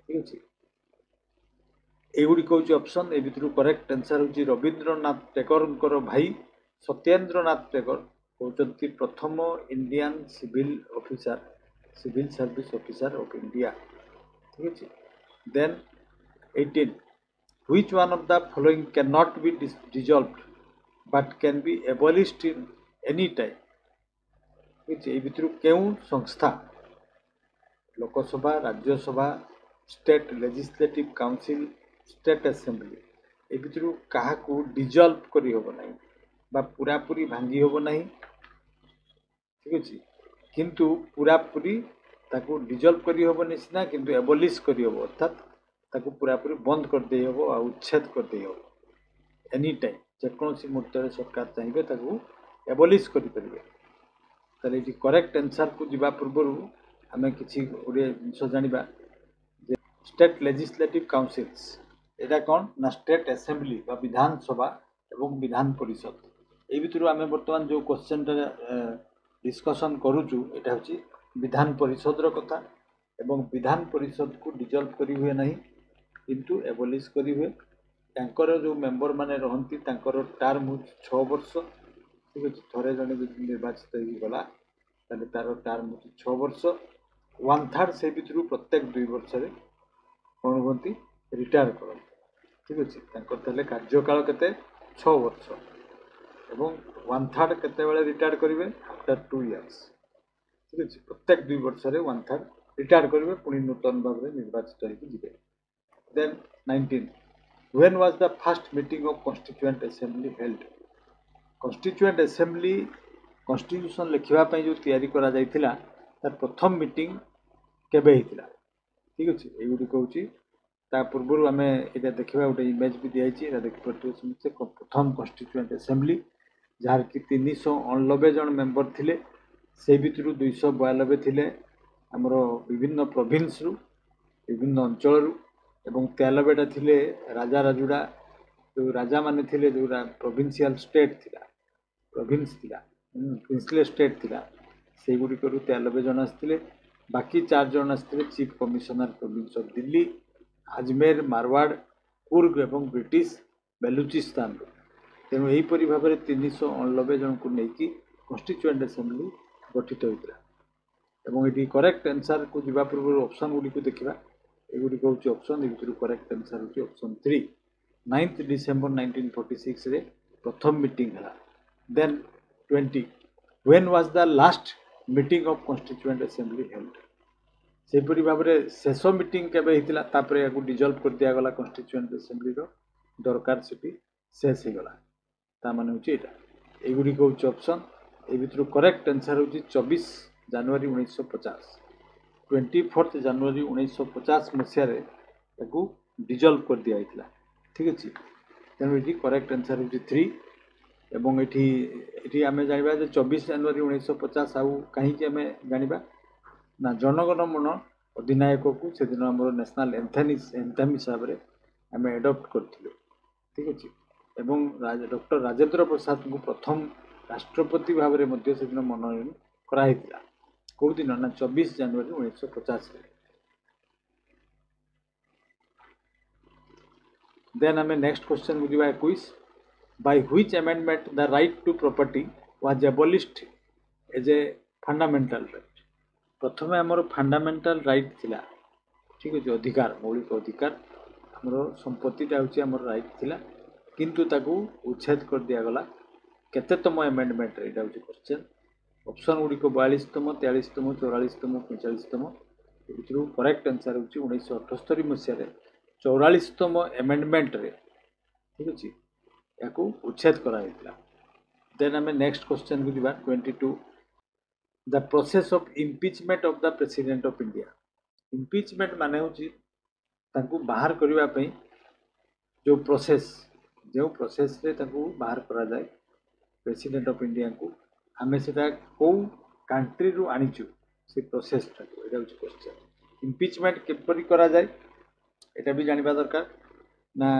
ଠିକ୍ ଅଛି। ଏଗୁଡ଼ିକ ହେଉଛି ଅପସନ୍। ଏ ଭିତରୁ କରେକ୍ଟ ଆନ୍ସର୍ ହେଉଛି ରବୀନ୍ଦ୍ରନାଥ ଟେଗୋରଙ୍କର ଭାଇ ସତ୍ୟେନ୍ଦ୍ରନାଥ ଟେଗୋର ହେଉଛନ୍ତି ପ୍ରଥମ Indian civil officer, civil service officer of India. ଠିକ୍ ଅଛି। ଦେନ୍ 18 which one of the following cannot be dissolved? but can be abolished in any time। এই ভিতରୁ କେଉଁ ସଂସ୍ଥା Lok Sabha, Rajya Sabha, state legislative council, state assembly ଏ ଭିତରୁ କାହାକୁ ଡିଜଲ୍ଭ କରିହେବ ନାହିଁ ବା ପୁରାପୁରି ଭାଙ୍ଗି ହେବ ନାହିଁ, ଠିକ୍ ଅଛି। କିନ୍ତୁ ପୁରାପୁରି ତାକୁ ଡିଜଲ୍ଭ କରିହେବନି ସିନା, କିନ୍ତୁ ଏବଲିସ୍ କରିହେବ, ଅର୍ଥାତ୍ ତାକୁ ପୁରାପୁରି ବନ୍ଦ କରିଦେଇ ହେବ ଆଉ ଉଚ୍ଛେଦ କରିଦେଇ ହେବ ଏନି ଟାଇମ୍। ଯେକୌଣସି ମୁହୂର୍ତ୍ତରେ ସରକାର ଚାହିଁବେ ତାକୁ ଏବଲିସ୍ କରିପାରିବେ। ତାହେଲେ ଏଠି କରେକ୍ଟ ଆନ୍ସର୍କୁ ଯିବା ପୂର୍ବରୁ ଆମେ କିଛି ଗୁଡ଼ିଏ ଜିନିଷ ଜାଣିବା ଯେ ଷ୍ଟେଟ୍ ଲେଜିସ୍ଲେଟିଭ୍ କାଉନସିଲ୍ସ ଏଇଟା କ'ଣ ନା ଷ୍ଟେଟ୍ ଆସେମ୍ବଲି ବା ବିଧାନସଭା ଏବଂ ବିଧାନ ପରିଷଦ। ଏଇ ଭିତରୁ ଆମେ ବର୍ତ୍ତମାନ ଯେଉଁ କ୍ୱେଶ୍ଚନଟା ଡିସ୍କସନ୍ କରୁଛୁ ଏଇଟା ହେଉଛି ବିଧାନ ପରିଷଦର କଥା। ଏବଂ ବିଧାନ ପରିଷଦକୁ ଡିଜଲ୍ଭ କରି ହୁଏ ନାହିଁ, କିନ୍ତୁ ଏବଲିସ୍ କରି ହୁଏ। ତାଙ୍କର ଯେଉଁ ମେମ୍ବରମାନେ ରହନ୍ତି ତାଙ୍କର ଟର୍ମ ହେଉଛି 6 ବର୍ଷ, ଠିକ୍ ଅଛି। ଥରେ ଜଣେ ଯଦି ନିର୍ବାଚିତ ହେଇକି ଗଲା ତାହେଲେ ତାର ଟର୍ମ ହେଉଛି 6 ବର୍ଷ। 1/3 ସେ ଭିତରୁ ପ୍ରତ୍ୟେକ 2 ବର୍ଷରେ କ'ଣ ହୁଅନ୍ତି ରିଟାୟାର କରନ୍ତି, ଠିକ୍ ଅଛି। ତାଙ୍କର ତାହେଲେ କାର୍ଯ୍ୟକାଳ କେତେ 6 ବର୍ଷ ଏବଂ 1/3 କେତେବେଳେ ରିଟାୟାର କରିବେ ଆଫ୍ଟର 2 years, ଠିକ୍ ଅଛି। ପ୍ରତ୍ୟେକ 2 ବର୍ଷରେ 1/3 ରିଟାୟାର କରିବେ, ପୁଣି ନୂତନ ଭାବରେ ନିର୍ବାଚିତ ହେଇକି ଯିବେ। ଦେନ୍ 19 when was the first meeting of constituent assembly held? constituent assembly constitution ଲେଖିବା ପାଇଁ ଯେଉଁ ତିଆରି କରାଯାଇଥିଲା ତାର ପ୍ରଥମ ମିଟିଂ କେବେ ହେଇଥିଲା, ଠିକ୍ ଅଛି। ଏଇଗୁଡ଼ିକ ହେଉଛି ତା ପୂର୍ବରୁ ଆମେ ଏଇଟା ଦେଖିବା, ଗୋଟେ ଇମେଜ୍ ବି ଦିଆଯାଇଛି, ଏଇଟା ଦେଖିପାରୁଥିବେ ସମସ୍ତେ। ପ୍ରଥମ କନଷ୍ଟିଟ୍ୟୁଏଣ୍ଟ ଆସେମ୍ବଲି ଯାହାର କି 389 ଜଣ ମେମ୍ବର ଥିଲେ, ସେଇ ଭିତରୁ 292 ଥିଲେ ଆମର ବିଭିନ୍ନ ପ୍ରୋଭିନ୍ସରୁ, ବିଭିନ୍ନ ଅଞ୍ଚଳରୁ, ଏବଂ 93ଟା ଥିଲେ ରାଜା ରାଜୁଡ଼ା, ଯେଉଁ ରାଜାମାନେ ଥିଲେ, ଯେଉଁଟା ପ୍ରୋଭିନ୍ସିଆଲ ଷ୍ଟେଟ୍ ଥିଲା, ପ୍ରୋଭିନ୍ସ ଥିଲା, ପ୍ରିନ୍ସଲେ ଷ୍ଟେଟ୍ ଥିଲା, ସେଇଗୁଡ଼ିକରୁ 93 ଜଣ ଆସିଥିଲେ। ବାକି 4 ଜଣ ଆସିଥିଲେ chief commissioner province of Delhi, Ajmer, Marwar, Coorg ଏବଂ ବ୍ରିଟିଶ ବେଲୁଚିସ୍ତାନରୁ। ତେଣୁ ଏହିପରି ଭାବରେ 389 ଜଣଙ୍କୁ ନେଇକି କନଷ୍ଟିଚ୍ୟୁଏଣ୍ଟ ଆସେମ୍ବଲି ଗଠିତ ହୋଇଥିଲା। ଏବଂ ଏଠି କରେକ୍ଟ ଆନ୍ସର୍କୁ ଯିବା ପୂର୍ବରୁ ଅପସନ୍ ଗୁଡ଼ିକୁ ଦେଖିବା। ଏଗୁଡ଼ିକ ହେଉଛି ଅପସନ୍, ଏ ଭିତରୁ କରେକ୍ଟ ଆନ୍ସର୍ ହେଉଛି ଅପସନ୍ 3। 9 ଡିସେମ୍ବର 1946ରେ ପ୍ରଥମ ମିଟିଂ ହେଲା। ଦେନ୍ 20 when was the last meeting of constituent assembly held? ସେହିପରି ଭାବରେ ଶେଷ ମିଟିଂ କେବେ ହେଇଥିଲା, ତାପରେ ଏହାକୁ ଡିଜଲ୍ଭ କରିଦିଆଗଲା କନଷ୍ଟିଚ୍ୟୁଏଣ୍ଟ ଆସେମ୍ବଲିର ଦରକାର ସେଠି ଶେଷ ହେଇଗଲା। ତା ମାନେ ହେଉଛି ଏଇଟା। ଏଇଗୁଡ଼ିକ ହେଉଛି ଅପସନ୍। ଏ ଭିତରୁ କରେକ୍ଟ ଆନ୍ସର୍ ହେଉଛି 24 ଜାନୁଆରୀ 1950। 24 ଜାନୁଆରୀ 1950 ମସିହାରେ ତାକୁ ଡିଜଲ୍ଭ କରିଦିଆଯାଇଥିଲା, ଠିକ୍ ଅଛି। ତେଣୁ ଏଠି କରେକ୍ଟ ଆନ୍ସର୍ ହେଉଛି 3। ଏବଂ ଏଠି ଆମେ ଜାଣିବା ଯେ 24 ଜାନୁଆରୀ 1950 ଆଉ କାହିଁକି ଆମେ ଜାଣିବା ନା ଜନଗଣ ମନ ଅଧିନାୟକକୁ ସେଦିନ ଆମର ନ୍ୟାସନାଲ୍ ଏନ୍ଥେମ୍ ହିସାବରେ ଆମେ ଆଡପ୍ଟ କରିଥିଲୁ, ଠିକ୍ ଅଛି। ଏବଂ ଡକ୍ଟର ରାଜେନ୍ଦ୍ର ପ୍ରସାଦଙ୍କୁ ପ୍ରଥମ ରାଷ୍ଟ୍ରପତି ଭାବରେ ମଧ୍ୟ ସେଦିନ ମନୋନୟନ କରାଯାଇଥିଲା। କେଉଁ ଦିନ ନା 24 ଜାନୁଆରୀ 1950ରେ। ଦେନ୍ ଆମେ ନେକ୍ସଟ କ୍ୱେଶ୍ଚନକୁ ଯିବା 21 by which amendment the right to property was abolished as a fundamental right? ପ୍ରଥମେ ଆମର ଫଣ୍ଡାମେଣ୍ଟାଲ ରାଇଟ୍ ଥିଲା, ଠିକ୍ ଅଛି, ଅଧିକାର, ମୌଳିକ ଅଧିକାର, ଆମର ସମ୍ପତ୍ତିଟା ହେଉଛି ଆମର ରାଇଟ୍ ଥିଲା, କିନ୍ତୁ ତାକୁ ଉଚ୍ଛେଦ କରିଦିଆଗଲା କେତେତମ ଆମେଣ୍ଡମେଣ୍ଟରେ, ଏଇଟା ହେଉଛି କ୍ୱେଶ୍ଚନ୍। ଅପସନ୍ ଗୁଡ଼ିକ 42ତମ, 43ତମ, 44ତମ, 45ତମ। ଏ ଭିତରୁ କରେକ୍ଟ ଆନ୍ସର୍ ହେଉଛି 1978 ମସିହାରେ 44ତମ ଆମେଣ୍ଡମେଣ୍ଟରେ, ଠିକ୍ ଅଛି, ଏହାକୁ ଉଚ୍ଛେଦ କରାଯାଇଥିଲା। ଦେନ୍ ଆମେ ନେକ୍ସଟ କ୍ୱେଶ୍ଚନକୁ ଯିବା 22 the process of impeachment of the president of India। impeachment ମାନେ ହେଉଛି ତାଙ୍କୁ ବାହାର କରିବା ପାଇଁ ଯେଉଁ ପ୍ରୋସେସରେ ତାଙ୍କୁ ବାହାର କରାଯାଏ ପ୍ରେସିଡେଣ୍ଟ ଅଫ୍ ଇଣ୍ଡିଆକୁ, ଆମେ ସେଟା କେଉଁ କାଣ୍ଟ୍ରିରୁ ଆଣିଛୁ ସେ ପ୍ରୋସେସଟାକୁ, ଏଇଟା ହେଉଛି କ୍ୱେଶ୍ଚନ୍। ଇମ୍ପିଚମେଣ୍ଟ କିପରି କରାଯାଏ ଏଇଟା ବି ଜାଣିବା ଦରକାର। ନା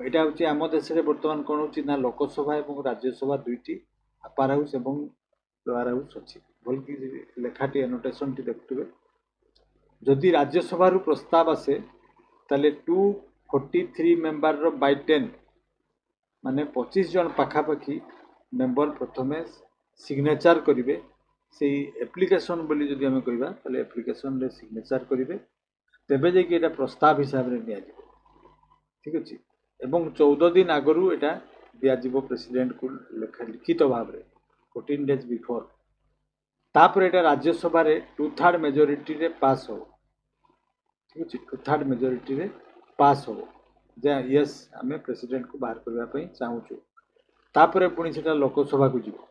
ଏଇଟା ହେଉଛି ଆମ ଦେଶରେ ବର୍ତ୍ତମାନ କ'ଣ ହେଉଛି ନା ଲୋକସଭା ଏବଂ ରାଜ୍ୟସଭା ଦୁଇଟି, ଆପାର ହାଉସ୍ ଏବଂ ଲୋୟାର ହାଉସ୍ ଅଛି। ଭଲକି ଲେଖାଟି ଆନୋଟେସନ୍ଟି ଦେଖୁଥିବେ। ଯଦି ରାଜ୍ୟସଭାରୁ ପ୍ରସ୍ତାବ ଆସେ ତାହେଲେ 243 ମେମ୍ବରର ବାଇ 10 ମାନେ 25 ଜଣ ପାଖାପାଖି ମେମ୍ବର ପ୍ରଥମେ ସିଗ୍ନେଚର କରିବେ। ସେଇ ଆପ୍ଲିକେସନ୍ ବୋଲି ଯଦି ଆମେ କହିବା ତାହେଲେ ଆପ୍ଲିକେସନ୍ରେ ସିଗ୍ନେଚର କରିବେ, ତେବେ ଯାଇକି ଏଇଟା ପ୍ରସ୍ତାବ ହିସାବରେ ନିଆଯିବ, ଠିକ୍ ଅଛି। ଏବଂ 14 ଦିନ ଆଗରୁ ଏଇଟା दिज्व प्रेसिडेंट को लिखित भाव में 14 days बिफोर तापर एटा राज्यसभा रे 2/3 मेजोरिटी रे पास हो ठीक अछि 2/3 मेजोरिटी रे पास हो जे यस आमे प्रेसिडेंट को बाहर करबा पई चाहूछु तापर पुणी सेटा लोकसभा को जीवो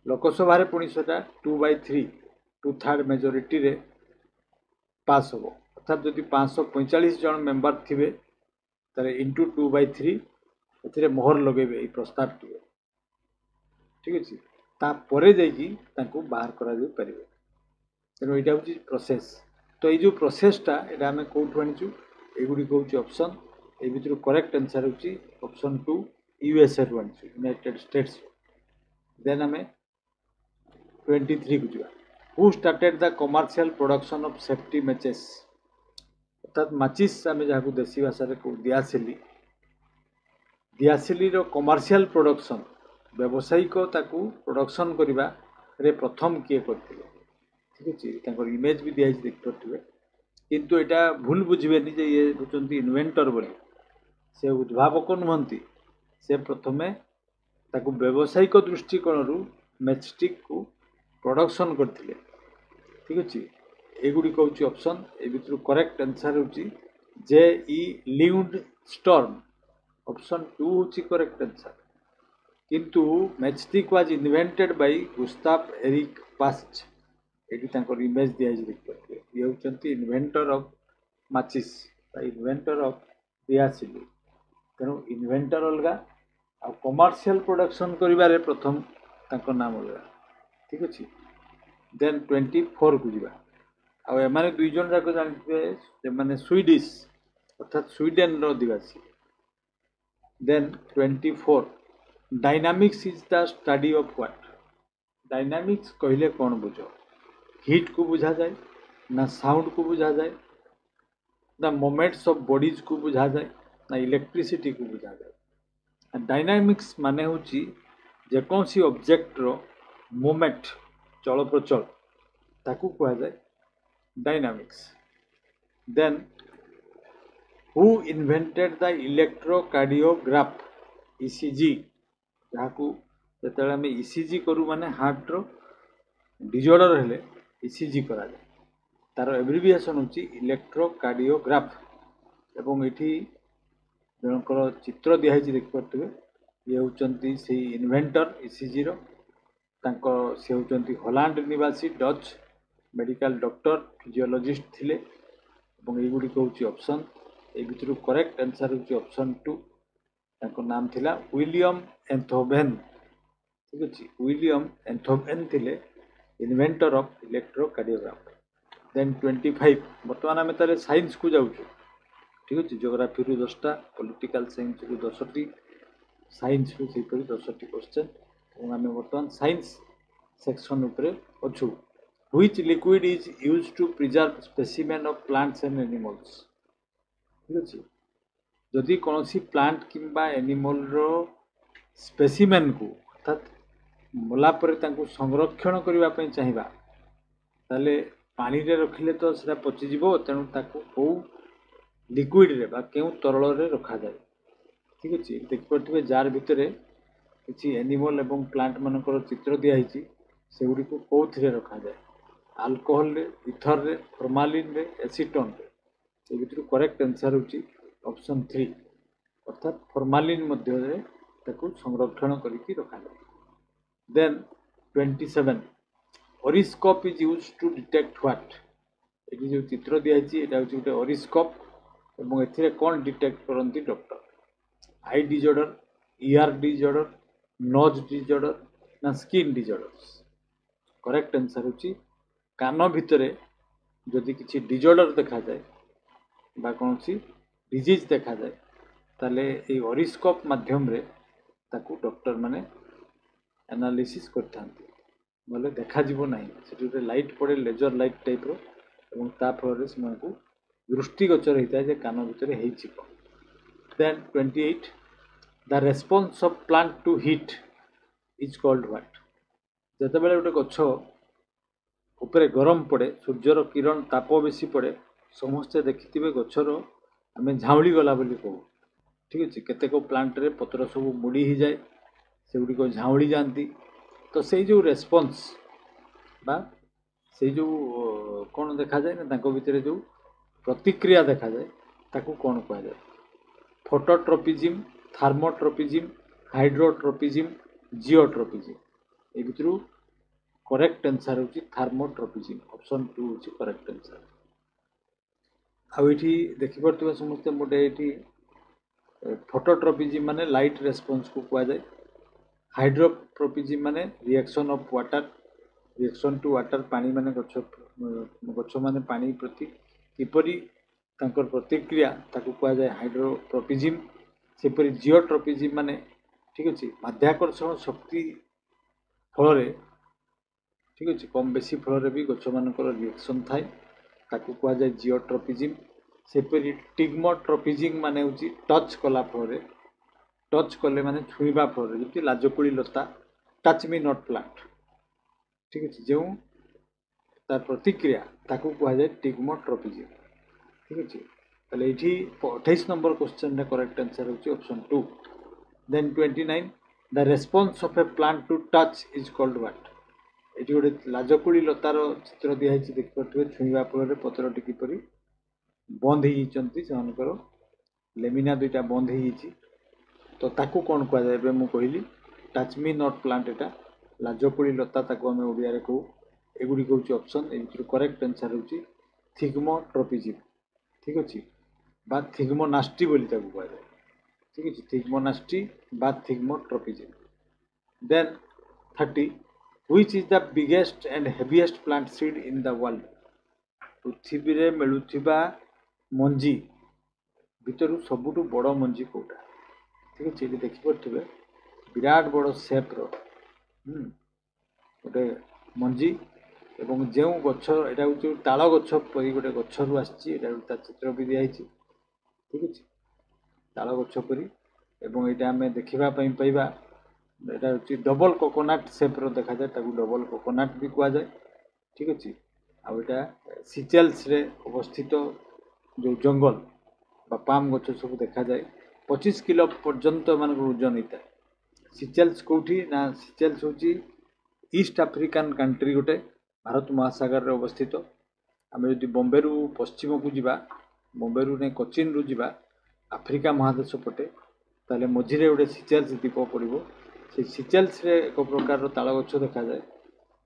लोकसभा रे पुणी सेटा 2/3 2/3 मेजोरिटी रे पास हो अर्थात जदि 545 जन मेंबर थिबे तारे इंटू 2/3 एथिरे मोहर लगेबे ए प्रस्ताव टी ठीक अछि तापरे जाइकी तांको बाहर करा जाई परिबे तेनो एटा होची प्रोसेस तो ए जो प्रोसेसटा एटा हमें कोठु आनिचु एगुडी कहउची ऑप्शन ए भितरु करेक्ट आंसर होची ऑप्शन 2 यूएसए रु आनिचु यूनाइटेड स्टेट्स देन हमें 23 को जिवा who started the commercial production of safety matches अर्थात माचिस आमे जाकू देसी भाषा रे को दियासिली रो कमर्शियल प्रोडक्शन व्यावसायिक ताकू प्रोडक्शन करिबा रे प्रथम किए करथिले ठीक अछि तांकर इमेज भी दियाइ देख परथिबे किंतु एटा भूल बुझिबेनी जे ये होचंती इन्वेंटर बोली से उद्भावक नुहंती से प्रथमे ताकू व्यावसायिक दृष्टिकोण रु मैचस्टिक को प्रोडक्शन करथिले ठीक अछि एगुडी कहउची ऑप्शन ए भितरु करेक्ट आंसर होची जे ई लिउंड स्टॉर्म ऑप्शन 2 होची करेक्ट आंसर किंतु matchstick was invented by Gustav Erik Pasch एटी तांकर इमेज दिया जे देखते ये होचंती इन्वेंटर ऑफ माचिस बा इन्वेंटर ऑफ दियासिली तेनु इन्वेंटर अलगा आ कमर्शियल प्रोडक्शन करिबारे प्रथम तांकर नाम अलगा ठीक अछि देन 24 को जिबा आ एमाने दुई जन जाको जानते जे माने स्वीडिश अर्थात स्वीडन रो दिवासी then 24 dynamics is the study of what dynamics कहले कौन बुझो हीट को बुझा जाए ना साउंड को बुझा जाए ना मोमेंट्स ऑफ बॉडीज को बुझा जाए ना इलेक्ट्रिसिटी को बुझा जाए डायनामिक्स माने होची जे कौन सी ऑब्जेक्ट रो मोमेंट चल प्रचल ताकू कहा जाए dynamics then who invented the electrocardiograph ECG जहाकू जेतेबेले हमें ईसीजी करू माने हार्ट रो डिजॉर्डर हेले ईसीजी करा जाए तार एब्रिविएशन होची इलेक्ट्रोकार्डियोग्राफ एवं एठी जनकर चित्र दिया है देख पारथिबे ये होचंती से इन्वेंटर ईसीजी रो तांको से होचंती हॉलैंड निवासी डच मेडिकल डॉक्टर फिजियोलॉजिस्ट थिले एवं एगुडी कहउची ऑप्शन ए भितरु करेक्ट आंसर होची ऑप्शन 2 तांको नाम थिला विलियम एंथोवेन ठीक अछि विलियम एंथोवेन थिले इन्वेंटर ऑफ इलेक्ट्रोकार्डियोग्राफ देन 25 वर्तमान आमे तारे साइंस को जाउछु ठीक अछि ज्योग्राफी रु 10टा पॉलिटिकल साइंस रु 10टी साइंस रु सेपरि 10टी क्वेश्चन एवं आमे वर्तमान साइंस सेक्शन ऊपर अछु which liquid is used to preserve specimen of plants and animals ठीक अछि जदि कोनोसी प्लांट किंबा एनिमल रो स्पेसिमेन को अर्थात मोला पर तांको संरक्षण करिबा पई चाहिबा ताले पानी रे रखिले तो सेटा पचि जिवो तेनु ताको को लिक्विड रे बा केउ तरल रे रखा जाय ठीक अछि देख परथिबे जार भितरे किछि एनिमल एवं प्लांट मानकर चित्र दिया हिची सेगुडी को कोथिरे रखा जाय अल्कोहल रे इथर रे फॉर्मालिन रे एसीटोन रे ए भितरु करेक्ट आंसर होची ऑप्शन 3 अर्थात फॉर्मालिन मध्य रे ताको संरक्षण करिकि रखा जाय then 27 auriscope is used to detect what एटी जो चित्र दिया हिची एटा होची गोटे ओरिस्कोप एवं एथिरे कोन डिटेक्ट करंती doctor eye disorder ear disorder nose disorder ना स्किन डिजॉर्डर्स करेक्ट आंसर होची कान भितरे जदि किछि डिजॉर्डर देखा जाए बा कोनसी डिजीज देखा जाए ताले ए ओरिस्कोप माध्यम रे ताकू डॉक्टर माने एनालिसिस करथांती बोले देखा जीवो नाही सेठी लाइट पड़े लेजर लाइट टाइप रो एवं ता फल से को दृष्टिगोचर होता है कान भितर हो then 28 the response of plant to heat is called what जते बेले गोटे गछ ऊपर गरम पड़े सूर्यर किरण ताप बेसी पड़े समस्ते देखिथिबे गछर आमे झाउली गला बोली कहू ठीक अच्छे केतेक प्लांट रे पत्र सब मुड़ी ही जाए से गुड़िक झाउड़ी जाती तो से जो रेस्पन्स बा से जो कौन देखा जाए ना भितर जो प्रतिक्रिया देखा जाए ताकू कौन कह जाए फोटोट्रोपिजिम थार्मोट्रोपिजिम हाइड्रोट्रोपिजिम जिओट्रोपिजिम ए भितर करेक्ट आंसर होची थार्मोट्रोपिजिम ऑप्शन 2 होची करेक्ट आंसर आउ एठी देखि परतबा समस्त मोटे एठी फोटोट्रोपिजिम माने लाइट रेस्पॉन्स को कह जाए हाइड्रोट्रोपिजिम माने reaction of water reaction to water पानी माने गछ माने पानी प्रति किपरि तांकर प्रतिक्रिया ताकू कह जाए हाइड्रोट्रोपिजिम सेपरि जिओट्रोपिजिम माने ठीक अच्छे माध्याकर्षण शक्ति फल ठीक अच्छे कम बेसी फल भी गछ मानकर रिएक्शन थाए ताकू कह जाए जिओट्रोपिजिम सेपरि टिग्मोट्रोपिजिम माने होची टच कला फल टच कले माने छुईबा फल जति लाजकुड़ी लता टच मी नॉट प्लांट ठीक अच्छे जो तार प्रतिक्रिया ताकू कह जाए टिग्मोट्रोपिजिम ठीक अच्छे ताले एठी 28 नंबर क्वेश्चन रे करेक्ट आंसर होची option 2 then 29 the response of a plant to touch is called what एठी गोटे लाजकुड़ी लतार चित्र दिया है देखि परथबे छुईबा फल पत्र टी किपरि बंद ही चंती सेमानकर लेमिना दुईटा बंद ही तो ताकू कौन कह जाए मु कहली टच मी नॉट प्लांट एटा लाजकुड़ी लता ताकू आम ओडिया रे कहू एगुड़ी हूँ ऑप्शन ए करेक्ट आंसर होची थिग्मोट्रोपिजिम ठीक अच्छे बा थिग्मोनास्टी बोली ताकू कह जाए ठीक अच्छे थिग्मोनास्टी बा thigmotropism then 30 which is the biggest and heaviest plant seed in the world पृथ्वी रे मिलुथिबा मंजी भितर सबुठु बड़ मंजी कोटा ठीक अच्छे ये देखी पारे विराट बड़ सेप्र गोटे मंजी एवं जो गछ यहाँ हूँ ताल गछ परी गोटे गचर आसी चित्र भी दिखाई ठीक अच्छे ताल गछ परी एवं यहाँ आम देखा पाइबा यहाँ हूँ डबल कोकोनट सेप्र देखा जाए डबल कोकोनट भी कह जाए ठीक अच्छे आटा सिचेल्स रे अवस्थित जो जंगल बा पाम गछ सब देखा जाए 25 किलो पर्यंत मान ओजन होता है सिचेल्स कौटी ना सिचेल्स हूँ ईस्ट आफ्रिकान कंट्री गोटे भारत महासागर रे अवस्थित आम जो बॉम्बे रु पश्चिम को जीवा बॉम्बे रु नहीं कोचिन रु जीवा आफ्रिका महादेश पटे ताले मझिरे गोटे सिचेल्स द्वीप पड़ो से सिचेल्स रे एक प्रकार ताल गछ देखा जाए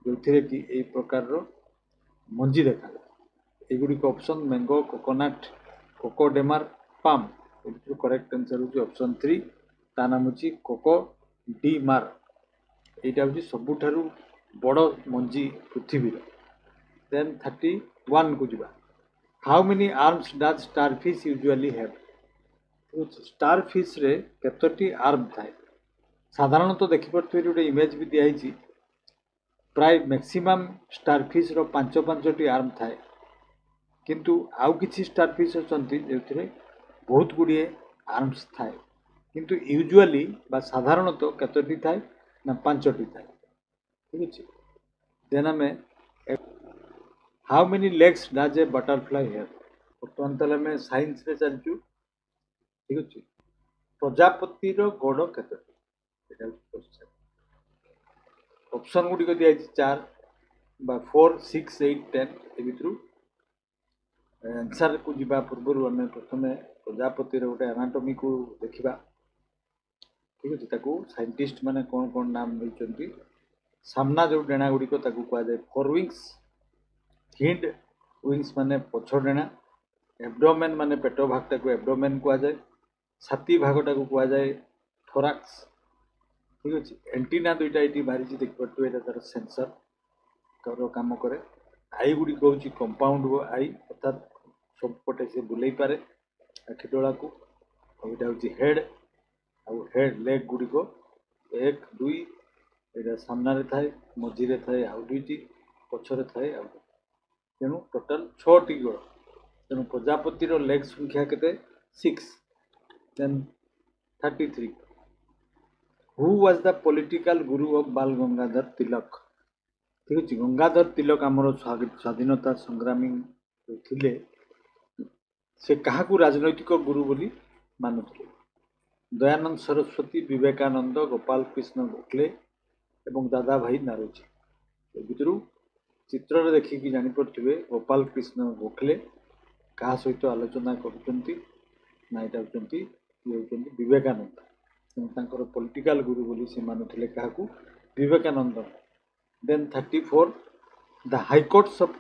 जो कि यही प्रकार मंजी देखा जाए एगुड़िक ऑप्शन मैंगो कोकोनट कोकोडेमार पाम करेक्ट आंसर हूँ ऑप्शन 3 ता नाम हूँ कोको डी मार यहाँ हूँ सबुठारु बड़ मंजी पृथ्वी देन 31 को जीवा how many arms does starfish usually have starfish रे केतोटी आर्म थाए साधारणतः देखिपे गोटे इमेज भी दिखाई प्राय मैक्सिमम स्टारफिश रो 5-5टी आर्म थाए किंतु आउ किछि स्टारफिश अछंती जेथिरे बहुत गुड़िए आर्म्स थाए किंतु यूजुअली बा साधारणतः केतोटी थाए ना 5टी थाए ठीक अच्छे देन आम how many legs does a butterfly have बर्तमान ताले आम साइंस रे चलचु ठीक अच्छे प्रजापति रो गोड़ केतोटी एटा क्वेश्चन ऑप्शन गुड़िक दिखाई 4 बा 4 6 8 10 ए भितर आंसर को जीवा पूर्व आम प्रथम प्रजापति गोटे एनाटॉमी को देखा ठीक अच्छे ताकू साइंटिस्ट माने कौन कौन नाम देते सामना जो डेणा गुड़िक कह जाए फोर विंग्स हिंड विंग्स माने पछ डेणा एब्डोमेन माने पेट भाग एब्डोमेन कह जाए छाती भागटा को कह जाए थोराक्स ठीक अच्छे एंटीना दुईटा ये बाहरी देखिए तार सेंसर कर कम कै आई गुड़िक हूँ कंपाउंड आई अर्थात सबपटे से बुले पारे आखिडोला को यहाँ हूँ हेड आउ हेड लेग गुड़िक 1 2 यहाँ सामना थाए मझीरे थाए आउ दुईटी पछरे थाए आउ तेणु टोटाल 6टी गोड़ तेणु प्रजापतिर लेग संख्या केते 6 then 33 who was the political guru of Bal Gangadhar तिलक ठीक अच्छे गंगाधर तिलक आमर स्वाधीनता संग्रामी थिले से क्या राजनैतिक गुरु बोली मानुले दयानंद सरस्वती, विवेकानंद, गोपाल कृष्ण गोखले एवं दादा भाई नारोजी। भितर चित्र देखिकी जापे गोपाल कृष्ण गोखले क्या सहित आलोचना कर विवेकानंद पॉलिटिकल गुरु बोली से मानुले क्या Vivekananda. Then 34 the high courts of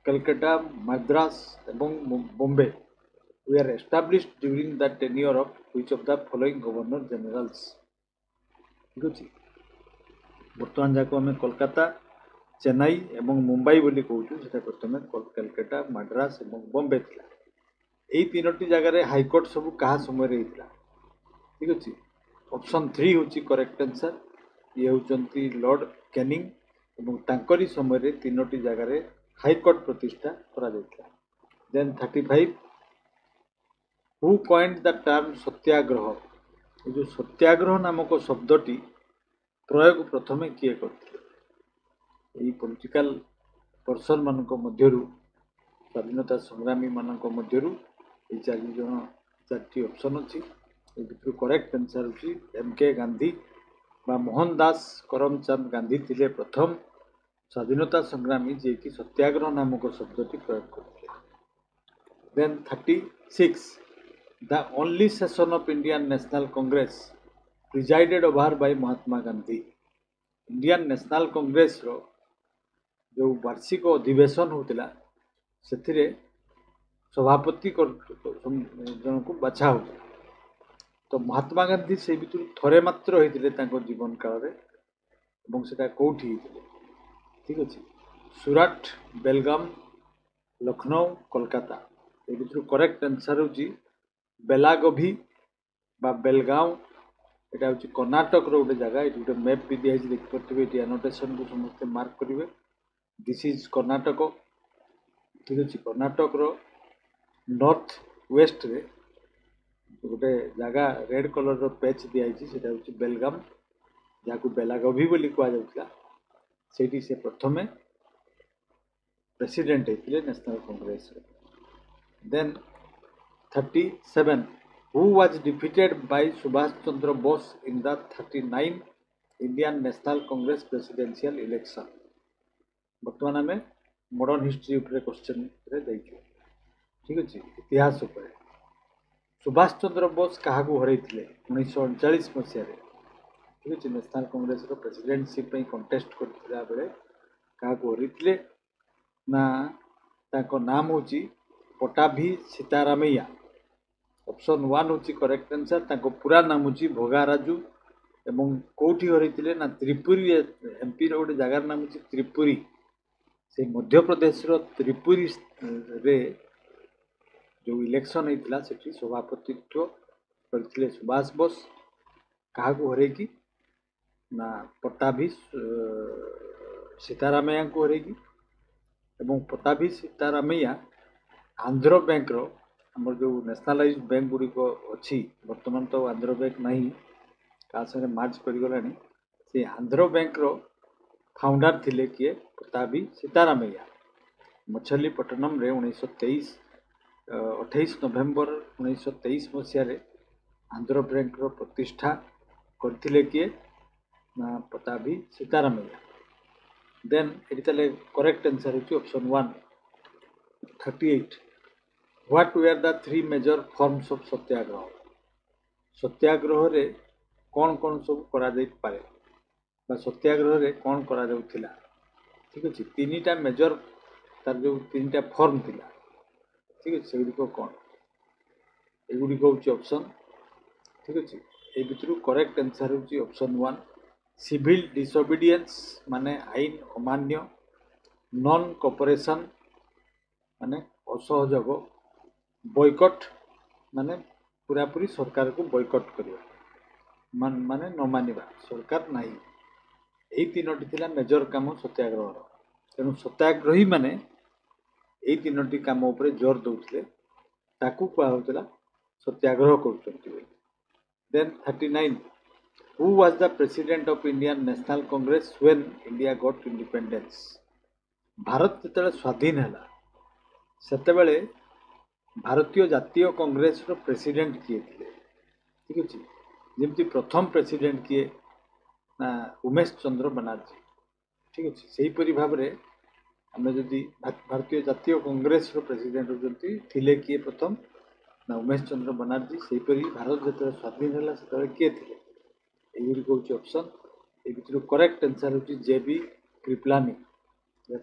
Calcutta, Madras एवं Bombay were established during the tenure of which of the following governor generals। ठीक अच्छे बर्तमान जाक आम कोलकाता, चेन्नई एवं मुंबई बोली कहूँ से प्रथम कलकत्ता, मद्रास एवं बॉम्बे थी। यही तीनोटी जगार हाईकोर्ट सब क्या समय होता। ठीक अच्छे ऑप्शन 3 हूँ करेक्ट आंसर। ये होती लॉर्ड कैनिंग एवं तांकरी समय तीनोटी जगार हाईकोर्ट प्रतिष्ठा करा जायतिला। Then 35 who coined the term satyagraha. ये जो सत्याग्रह नामक शब्दटी प्रयोग प्रथमे किए करथिले। यही पॉलिटिकल पर्सन मानक मध्यरु स्वाधीनता संग्रामी मानक मध्यरु ये 4 जन 4टी ऑप्शन अच्छी। ये करेक्ट आंसर होची एम के गांधी बा मोहनदास करमचंद गांधी थिले प्रथम स्वाधीनता संग्रामी जे कि सत्याग्रह नामक शब्दटी प्रयोग करथिले। Then 36 the only session of Indian national Congress presided over by Mahatma Gandhi. Indian national Congress रो जो वार्षिक अधिवेशन होता से सभापति जन को बाछा हो। तो महात्मा गांधी से भर थरे मात्र होते जीवन काल से कौटी। ठीक अच्छे सूरत, बेलगाम, लखनऊ, कोलकाता। ये भर करेक्ट आंसर हूँ बेलागवी बा बेलगांव। यहाँ हूँ कर्णाटक रोटे जगह। ये गोटे मैप भी दिखाई देखिए ये एनोटेशन को समस्त मार्क करेंगे। This is Karnataka. ठीक अच्छे कर्णाटक रो नॉर्थ वेस्ट रे गोटे जगह रेड कलर रो पैच दिखाई से हूँ बेलगाम जहाँ बेलागवी बोली कहुला। से प्रथमे प्रेसिडेंट होते National Congress. Then 37 who was defeated by Subhash Chandra Bose in the 39 Indian national Congress presidential election. बर्तमान आम मॉडर्न हिस्ट्री क्वेश्चन देखिए। ठीक अच्छे इतिहास उपर सुभाष चंद्र बोस क्या हर 1939 मसीह। ठीक अच्छे नेशनल कांग्रेस प्रेसिडेंटशिप कंटेस्ट करता बेले क्या हरते ना नाम हूँ पटाभी सीतारामैया। ऑप्शन 1 हूँ करेक्ट आंसर। पूरा नाम हूँ भोगाराजू एवं कौटी हरते ना त्रिपुरी एमपी रोटे जगार नाम हूँ त्रिपुरी। से मध्य प्रदेश त्रिपुरी रे जो इलेक्शन होता से सभापतित्व करते सुभाष बोस क्या हर ना पटाभी सीतारामैया को हरैकी। एवं पटाभी सीतारामैया आंध्र बैंक रो आमर जो नेशनलाइज बैंक गुड़िक अच्छी बर्तमान तो आंध्र बैंक ना क्या संगे मार्च करगला। से आंध्र बैंक रो फाउंडर थिले किए पटाभी सीतारामैया। मछलीपट्टनम रे 1923 28 नवेम्बर 1923 मसीह आंध्र बैंक रो प्रतिष्ठा करथिले किए ना पटाभी सीतारामैया। देन ये करेक्ट आंसर होची option 1। 38 what were the 3 major forms of satyagraha. Satyagraha रे कौन कौन सब करा जाई पारे बा सत्याग्रह रे कौन करा जाउथिला। ठीक अच्छे 3टा मेजर तार जो 3टा फॉर्म थिला। ठीक अच्छे से कौन एगुड़िक हूँ ऑप्शन। ठीक अच्छे ये भर करेक्ट आंसर हूँ ऑप्शन 1 सिविल डिसोबीडियंस माने आईन अमान्य, नॉन कोऑपरेशन माने असहयोग, बॉयकट माने पूरा पूरी सरकार को बॉयकट करवा माने न मानिबा सरकार नहीं। यही 3टी थिला मेजर काम सत्याग्रह। तेणु सत्याग्रही माने यही 3टी काम उपरे जोर दौले ताकू कहला सत्याग्रह कर। Then 39 who was the president of Indian national Congress when India got independence. Bharat जिते स्वाधीन है सेतेबेले भारतीय जातीय कांग्रेस रो प्रेसिडेंट किए थे। ठीक अच्छे ଯେମିତି ପ୍ରଥମ ପ୍ରେସିଡେଣ୍ଟ କିଏ ନା ଉମେଶ ଚନ୍ଦ୍ର ବାନାର୍ଜୀ, ଠିକ୍ ଅଛି। ସେହିପରି ଭାବରେ ଆମେ ଯଦି ଭାରତୀୟ ଜାତୀୟ କଂଗ୍ରେସର ପ୍ରେସିଡେଣ୍ଟ ହେଉଛନ୍ତି ଥିଲେ କିଏ ପ୍ରଥମ ନା ଉମେଶ ଚନ୍ଦ୍ର ବାନାର୍ଜୀ। ସେହିପରି ଭାରତ ଯେତେବେଳେ ସ୍ୱାଧୀନ ହେଲା ସେତେବେଳେ କିଏ ଥିଲେ, ଏଗୁଡ଼ିକ ହେଉଛି ଅପସନ୍। ଏ ଭିତରୁ କରେକ୍ଟ ଆନ୍ସର୍ ହେଉଛି ଜେ.ବି. କ୍ରିପଲାନି।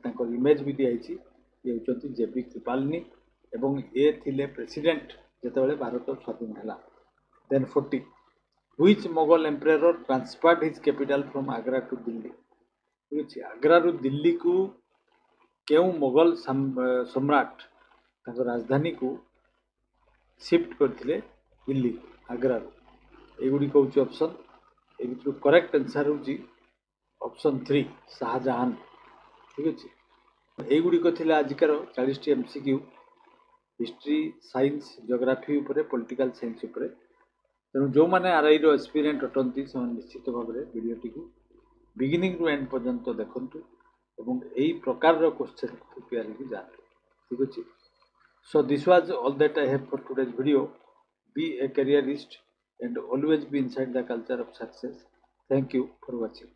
ତାଙ୍କର ଇମେଜ୍ ବି ଦିଆହେଇଛି, ଇଏ ହେଉଛନ୍ତି ଜେ.ବି. କ୍ରିପାଲନି ଏବଂ ଏ ଥିଲେ ପ୍ରେସିଡେଣ୍ଟ ଯେତେବେଳେ ଭାରତ ସ୍ୱାଧୀନ ହେଲା। Then 40, which Mughal emperor transferred his capital from Agra to Delhi. ଠିକ୍ ଅଛି, ଆଗ୍ରାରୁ ଦିଲ୍ଲୀକୁ କେଉଁ ମୋଗଲ ସମ୍ରାଟ ତାଙ୍କ ରାଜଧାନୀକୁ ସିଫ୍ଟ କରିଥିଲେ ଦିଲ୍ଲୀକୁ ଆଗ୍ରାରୁ, ଏଗୁଡ଼ିକ ହେଉଛି ଅପସନ୍। ଏ ଭିତରୁ କରେକ୍ଟ ଆନ୍ସର୍ ହେଉଛି ଅପସନ୍ 3 ଶାହାଜାହାନ। ଠିକ୍ ଅଛି, এইଗୁଡ଼ିକ ଥିଲା ଆଜିକାର 40ଟି MCQ ହିଷ୍ଟ୍ରି, ସାଇନ୍ସ, ଜୋଗ୍ରାଫି ଉପରେ, ପଲିଟିକାଲ ସାଇନ୍ସ ଉପରେ। ତେଣୁ ଯେଉଁମାନେ RIର ଏକ୍ସପିରିଏଣ୍ଟ ଅଟନ୍ତି ସେମାନେ ନିଶ୍ଚିତ ଭାବରେ ଭିଡ଼ିଓଟିକୁ ବିଗିନିଂରୁ ଏଣ୍ଡ ପର୍ଯ୍ୟନ୍ତ ଦେଖନ୍ତୁ ଏବଂ ଏହି ପ୍ରକାରର କ୍ୱେଶ୍ଚନ୍ ପ୍ରିପେୟାର ହେଇକି ଯାଆନ୍ତୁ। ଠିକ୍ ଅଛି। So this was all that I have for today's video. Be a careerist and always be inside the culture of success. Thank you for watching.